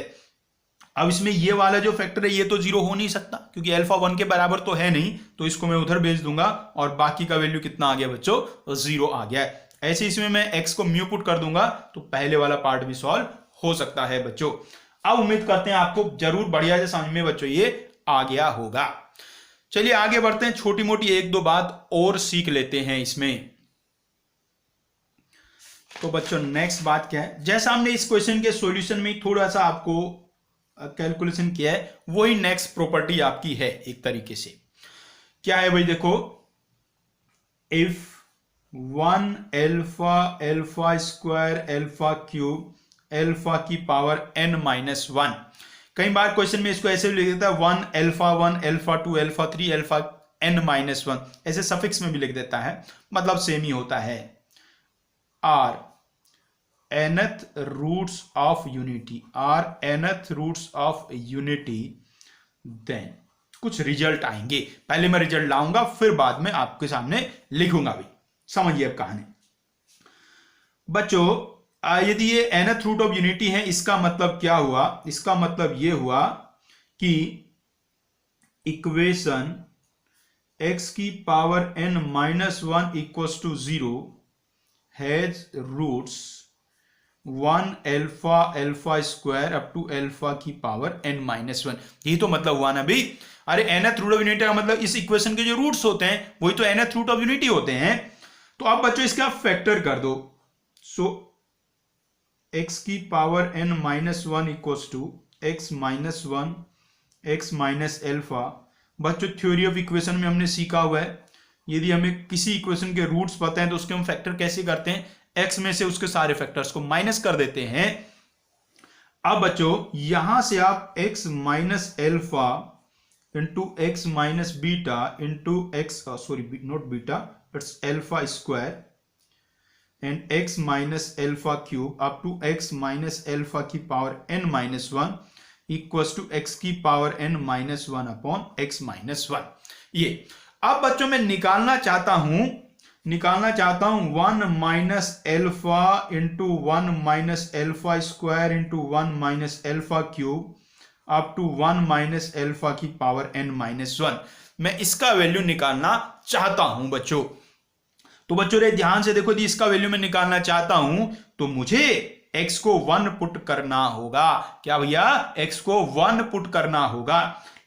अब इसमें ये वाला जो फैक्टर है ये तो 0 हो नहीं सकता क्योंकि अल्फा 1 के बराबर तो है नहीं, तो इसको मैं उधर भेज दूंगा और बाकी का वैल्यू कितना आ गया बच्चों, 0 आ गया है। ऐसे इसमें मैं x को म्यू पुट कर दूंगा तो पहले वाला पार्ट भी सॉल्व हो सकता है बच्चों। अब उम्मीद करते हैं आपको जरूर बढ़िया से समझ में बच्चों ये आ गया होगा। चलिए आगे बढ़ते हैं, छोटी मोटी एक दो बात और सीख लेते हैं इसमें। तो बच्चों नेक्स्ट बात क्या है, जैसा हमने इस क्वेश्चन के सॉल्यूशन में थोड़ा सा आपको कैलकुलेशन किया है, वही नेक्स्ट प्रॉपर्टी आपकी है एक तरीके से। क्या है भाई, देखो, if 1 alpha alpha square alpha cube alpha की पावर n माइनस 1, कई बार क्वेश्चन में इसको ऐसे भी लिख देता है 1 alpha 1 alpha 2 alpha 3 alpha n minus 1, ऐसे सफिक्स में भी लिख देता है, मतलब सेम ही होता है। Are nth roots of unity, are nth roots of unity, then कुछ रिजल्ट आएंगे। पहले मैं रिजल्ट लाऊंगा फिर बाद में आपके सामने लिखूंगा भी, समझिए अब कहानी। बच्चों यदि ये nth रूट ऑफ यूनिटी है, इसका मतलब क्या हुआ, इसका मतलब ये हुआ कि इक्वेशन x की power n minus 1 equals to 0 has roots 1 alpha alpha square up to alpha की पावर n माइनस 1। यही तो मतलब हुआ ना भाई। अरे nth रूट ऑफ यूनिटी का मतलब इस इक्वेशन के जो रूट्स होते हैं वही तो nth रूट ऑफ यूनिटी होते हैं। तो अब बच्चों इसका फैक्टर कर दो, सो x की power n minus 1 equals to x minus 1 x minus alpha. बच्चों थ्योरी ऑफ इक्वेशन में हमने सीखा हुआ है, यदि हमें किसी इक्वेशन के रूट्स पता है तो उसके हम फैक्टर कैसे करते हैं, x में से उसके सारे फैक्टर्स को माइनस कर देते हैं। अब बच्चों यहां से आप x minus alpha into x minus beta into x, sorry not beta, it's alpha square and x minus alpha cube up to x minus alpha की power n minus 1 equals to x की power n minus 1 upon x minus 1। ये अब बच्चों मैं निकालना चाहता हूं 1 minus alpha into 1 minus alpha square into 1 minus alpha cube up to 1 minus alpha की पावर n माइनस 1। मैं इसका वैल्यू निकालना चाहता हूं बच्चों। तो बच्चों रे ध्यान से देखो, यदि इसका वैल्यू मैं निकालना चाहता हूं तो मुझे x को 1 पुट करना होगा। क्या भैया, x को 1 पुट करना होगा।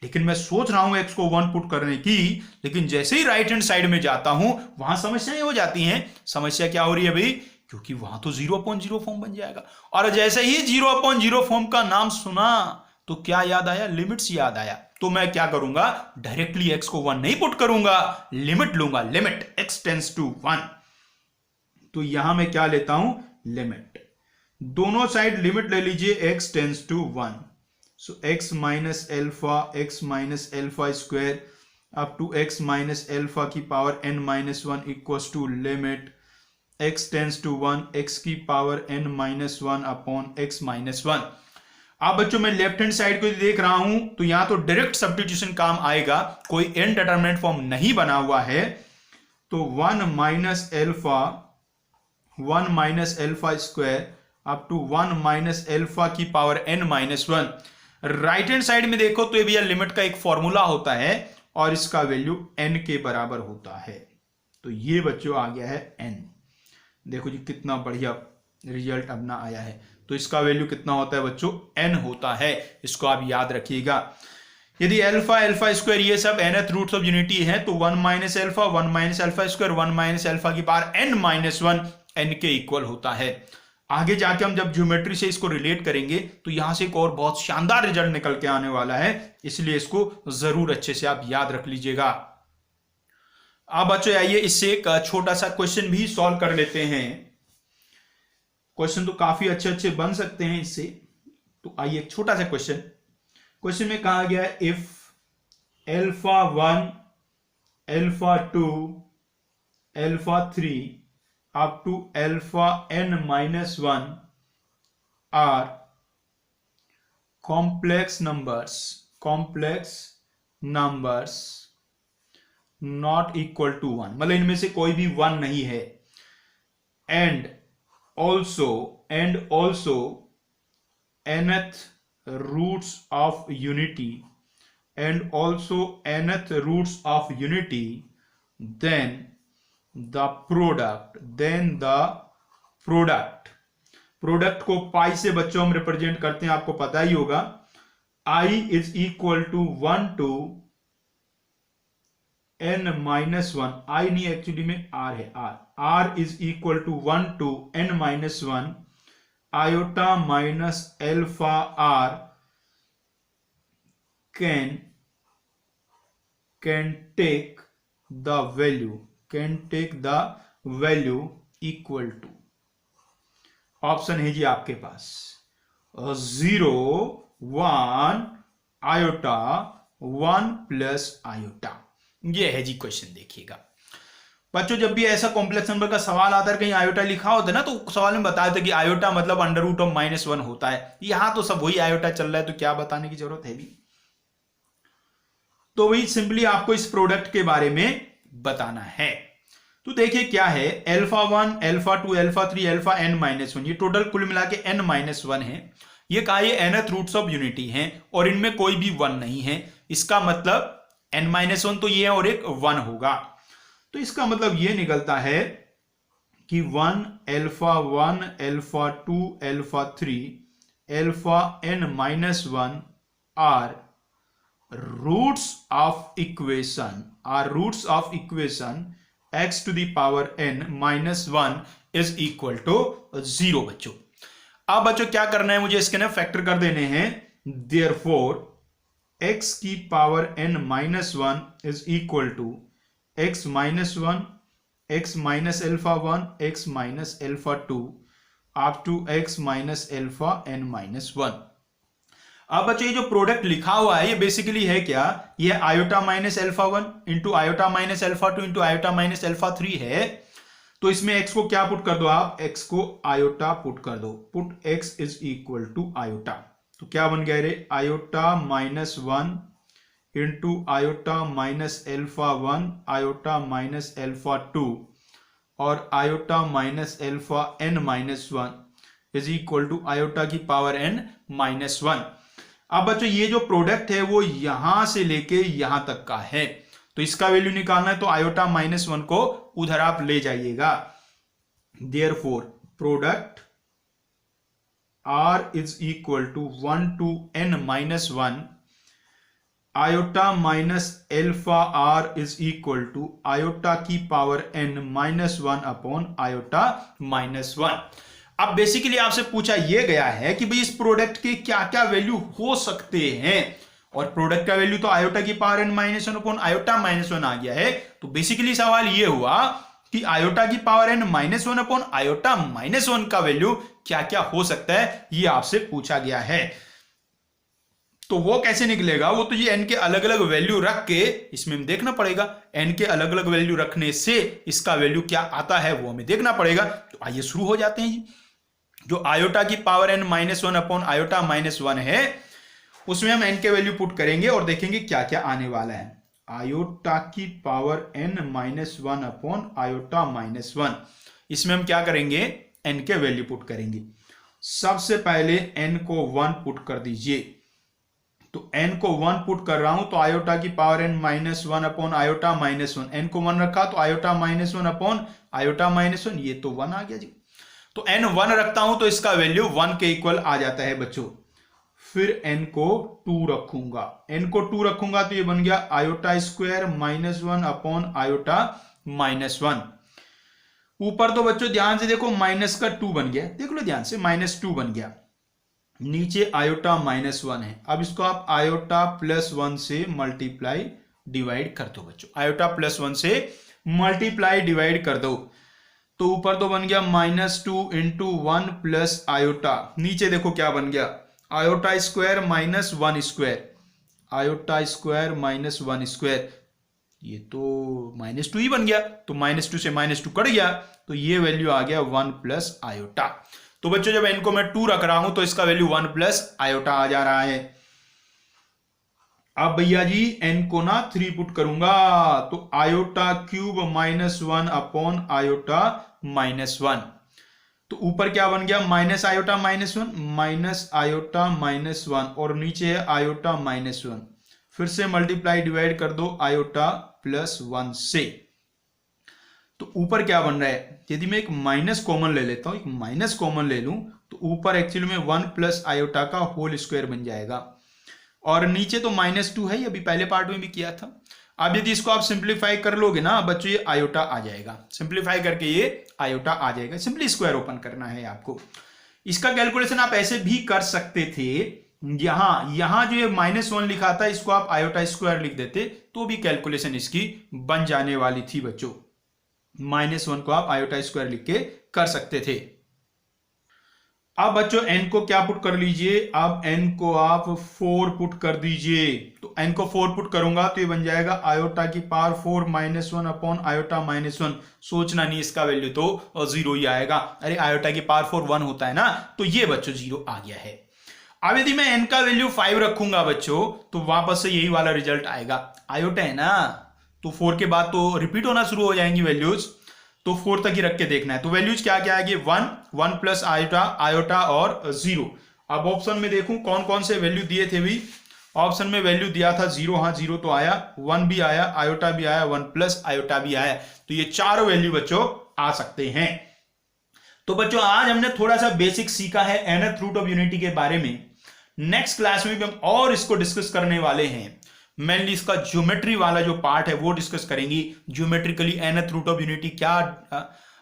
लेकिन मैं सोच रहा हूं x को 1 पुट करने की, लेकिन जैसे ही राइट हैंड साइड में जाता हूं वहां समस्याएं हो जाती हैं। समस्या क्या हो रही है भाई, क्योंकि वहां तो 0/0 फॉर्म बन जाएगा, और जैसे ही 0/0 फॉर्म का नाम सुना तो क्या याद आया, लिमिट्स याद आया। तो मैं क्या करूंगा, डायरेक्टली x को 1 नहीं पुट करूंगा, लिमिट लूंगा, लिमिट x टेंड्स टू 1। तो यहां मैं क्या लेता हूं, लिमिट, दोनों साइड लिमिट ले लीजिए, x tends to 1। So x minus alpha square up to x minus alpha की power n minus 1 equals to limit x tends to 1 x की power n minus 1 upon x minus 1। अब बच्चों मैं लेफ्ट हैंड साइड को देख रहा हूं तो यहां तो डायरेक्ट सब्स्टिट्यूशन काम आएगा, कोई इनडिटरमिनेट फॉर्म नहीं बना हुआ है। तो 1 minus alpha square up to 1 minus alpha की power n minus 1। Right hand side में देखो तो ये भैया लिमिट का एक फॉर्मूला होता है और इसका वैल्यू n के बराबर होता है। तो ये बच्चों आ गया है n। देखो जी कितना बढ़िया रिजल्ट अपना आया है। तो इसका वैल्यू कितना होता है बच्चों, n होता है। इसको आप याद रखिएगा। यदि अल्फा स्क्वायर ये सब nth रूट्स ऑफ यूनिटी है तो 1 minus alpha square 1 minus alpha की पावर n माइनस 1 n के इक्वल होता है। आगे जाके हम जब ज्योमेट्री से इसको रिलेट करेंगे तो यहां से एक और बहुत शानदार रिजल्ट निकल के आने वाला है, इसलिए इसको जरूर अच्छे से आप याद रख लीजिएगा। अब बच्चों आइए इससे एक छोटा सा क्वेश्चन भी सॉल्व कर लेते हैं। क्वेश्चन तो काफी अच्छे अच्छे बन सकते हैं इससे, तो आइए एक छोटा सा क्वेश्चन में कहा गया है if alpha 1 alpha 2 alpha 3 up to alpha n minus 1 are complex numbers not equal to 1, मतलब इनमें से कोई भी 1 नहीं है, and also nth roots of unity then the product को पाई से बच्चों हम रिप्रेजेंट करते हैं, आपको पता ही होगा। I is equal to 1 to n minus 1, I नहीं एक्चुअली में R है, R is equal to 1 to n minus 1 iota minus alpha R can take the value equal to, option है जी आपके पास 0 1 आयोटा 1 प्लस आयोटा। ये है जी क्वेश्चन। देखिएगा बच्चों, जब भी ऐसा कॉम्प्लेक्स नंबर का सवाल आता है, कहीं आयोटा लिखा होता है ना, तो सवाल में बताया था कि आयोटा मतलब अंडर रूट ऑफ -1 होता है। यहां तो सब वही आयोटा चल रहा है, तो क्या बताने की जरूरत है भी। तो वही सिंपली आपको इस प्रोडक्ट के बारे में बताना है। तो देखिए क्या है, alpha 1 alpha 2 alpha 3 alpha n-1, ये टोटल कुल मिला के n-1 है। ये कहा ये nth रूट्स ऑफ यूनिटी हैं और इनमें कोई भी 1 नहीं है। इसका मतलब n-1 तो ये है और एक 1 होगा। तो इसका मतलब ये निकलता है कि 1 alpha 2 alpha 3 alpha n-1 are roots of equation x to the power n-1 is equal to 0 बच्चों। अब बच्चों क्या करना है, मुझे इसके ना फैक्टर कर देने हैं। therefore x की power n-1 is equal to x minus 1 x minus alpha 1 x minus alpha 2 up to x minus alpha n-1। अब बच्चों ये जो प्रोडक्ट लिखा हुआ है ये बेसिकली है क्या, ये iota minus alpha 1 into iota minus alpha 2 into iota minus alpha 3 है। तो इसमें x को क्या पुट कर दो आप, x को आयोटा पुट कर दो, put x is equal to iota. तो क्या बन गया रे, iota minus 1 into iota minus alpha 1 iota minus alpha 2 और iota minus alpha n-1 is equal to iota की पावर n-1। अब बच्चों ये जो प्रोडक्ट है वो यहां से लेके यहां तक का है, तो इसका वैल्यू निकालना है, तो आयोटा -1 को उधर आप ले जाइएगा। Therefore product R is equal to 1 to n-1 iota minus alpha R is equal to iota की पावर n-1 अपॉन आयोटा -1। अब बेसिकली आपसे पूछा यह गया है कि भाई इस प्रोडक्ट के क्या क्या वैल्यू हो सकते हैं, और प्रोडक्ट का वैल्यू तो आयोटा की पावर n-1 अपॉन आयोटा -1 आ गया है। तो बेसिकली सवाल यह हुआ कि आयोटा की पावर n-1 अपॉन आयोटा -1 का वैल्यू क्या क्या हो सकता है, यह आपसे पूछा गया है। तो वो कैसे निकलेगा, वो तो ये n के अलग अलग वैल्यू रख के इसमें हम देखना पड़ेगा। n के अलग अलग वैल्यू रखने से इसका वैल्यू क्या आता है वो हमें देखना पड़ेगा। तो आइए शुरू हो जाते हैं जी। जो आयोटा की पावर n-1 अपॉन आयोटा -1 है उसमें हम n के वैल्यू पुट करेंगे और देखेंगे क्या क्या आने वाला है। आयोटा की पावर n-1 अपॉन आयोटा -1, इसमें हम क्या करेंगे, n के वैल्यू पुट करेंगे। सबसे पहले n को 1 पुट कर दीजिए, तो n को 1 पुट कर रहा हूं तो आयोटा की power n-1 upon iota -1, n को 1 रखा तो आयोटा -1 अपॉन आयोटा -1, ये तो 1 आ गया जी। तो n 1 रखता हूं तो इसका वैल्यू 1 के इक्वल आ जाता है बच्चों। फिर n को 2 रखूंगा, n को 2 रखूंगा तो ये बन गया आयोटा स्क्वायर -1 अपॉन आयोटा -1। ऊपर तो बच्चों ध्यान से देखो माइनस का 2 बन गया, देख लो ध्यान से, -2 बन गया। नीचे आयोटा -1 है, अब इसको आप आयोटा +1 से मल्टीप्लाई डिवाइड कर दो बच्चों, आयोटा +1 से मल्टीप्लाई डिवाइड कर दो। तो ऊपर तो बन गया -2 × 1 प्लस आयोटा, नीचे देखो क्या बन गया, iota square -1 square, iota square -1 square, ये तो -2 ही बन गया, तो -2 से -2 कट गया, तो ये वैल्यू आ गया 1 प्लस आयोटा। तो बच्चों जब n को मैं 2 रख रहा हूं तो इसका वैल्यू 1 प्लस आयोटा आ जा रहा है। अब भैया जी n को ना 3 पुट करूंगा, तो आयोटा क्यूब -1 अपॉन आयोटा -1, तो ऊपर क्या बन गया, माइनस आयोटा -1 माइनस आयोटा -1 और नीचे है आयोटा -1, फिर से मल्टीप्लाई डिवाइड कर दो आयोटा +1 से। तो ऊपर क्या बन रहा है, यदि मैं एक माइनस कॉमन ले लेता हूं, एक माइनस कॉमन ले लूं, तो ऊपर एक्चुअली में 1 प्लस आयोटा का होल स्क्वायर बन जाएगा, और नीचे तो -2 है, अभी पहले पार्ट में भी किया था। अब यदि इसको आप सिंप्लीफाई कर लोगे ना बच्चों, ये आयोटा आ जाएगा, सिंप्लीफाई करके ये आयोटा आ जाएगा, सिंपली स्क्वायर ओपन करना है आपको। इसका कैलकुलेशन आप ऐसे भी कर सकते थे, यहां जो ये -1 लिखा था इसको आप आयोटा स्क्वायर लिख देते तो भी कैलकुलेशन इसकी बन जाने वाली थी बच्चों, -1 को आप आयोटा स्क्वायर लिख के कर सकते थे। अब बच्चों n को क्या पुट कर लीजिए, अब n को आप 4 पुट कर दीजिए, तो n को 4 पुट करूंगा तो ये बन जाएगा आयोटा की पावर 4 -1 अपॉन आयोटा -1, सोचना नहीं इसका वैल्यू तो 0 ही आएगा, अरे आयोटा की पावर 4 1 होता है ना, तो ये बच्चों 0 आ गया है। अब यदि मैं n का वैल्यू 5 रखूंगा बच्चों, तो वापस से यही वाला रिजल्ट आएगा, आयोटा है ना, तो 4 के बाद तो रिपीट होना शुरू हो जाएंगी वैल्यूज, तो 4 तक ही रख के देखना है। तो वैल्यूज क्या क्या आएगी, 1 प्लस आयोटा, आयोटा और 0। अब ऑप्शन में देखूं कौन कौन से वैल्यू दिए थे भी, ऑप्शन में वैल्यू दिया था 0, हाँ 0 तो आया, 1 भी आया, आयोटा भी आया, 1 प्लस आयोटा भी आया, तो ये चारों वैल्यू बच्चों आ सकते हैं। तो बच्चों आज हमने थोड़ा सा बेसिक सीखा है nth रूट ऑफ यूनिटी के बारे में, नेक्स्ट क्लास में भी हम और इसको डिस्कस करने वाले हैं, मेनली इसका ज्योमेट्री वाला जो पार्ट है वो डिस्कस करेंगी, geometrically nth root of unity क्या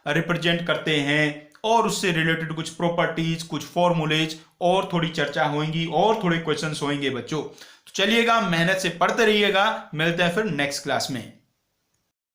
रिप्रेजेंट करते हैं, और उससे रिलेटेड कुछ प्रॉपर्टीज, कुछ फॉर्मूलेज और थोड़ी चर्चा होंगी और थोड़े क्वेश्चंस होंगे बच्चों। तो चलिएगा मेहनत से पढ़ते रहिएगा, मिलते हैं फिर नेक्स्ट क्लास में।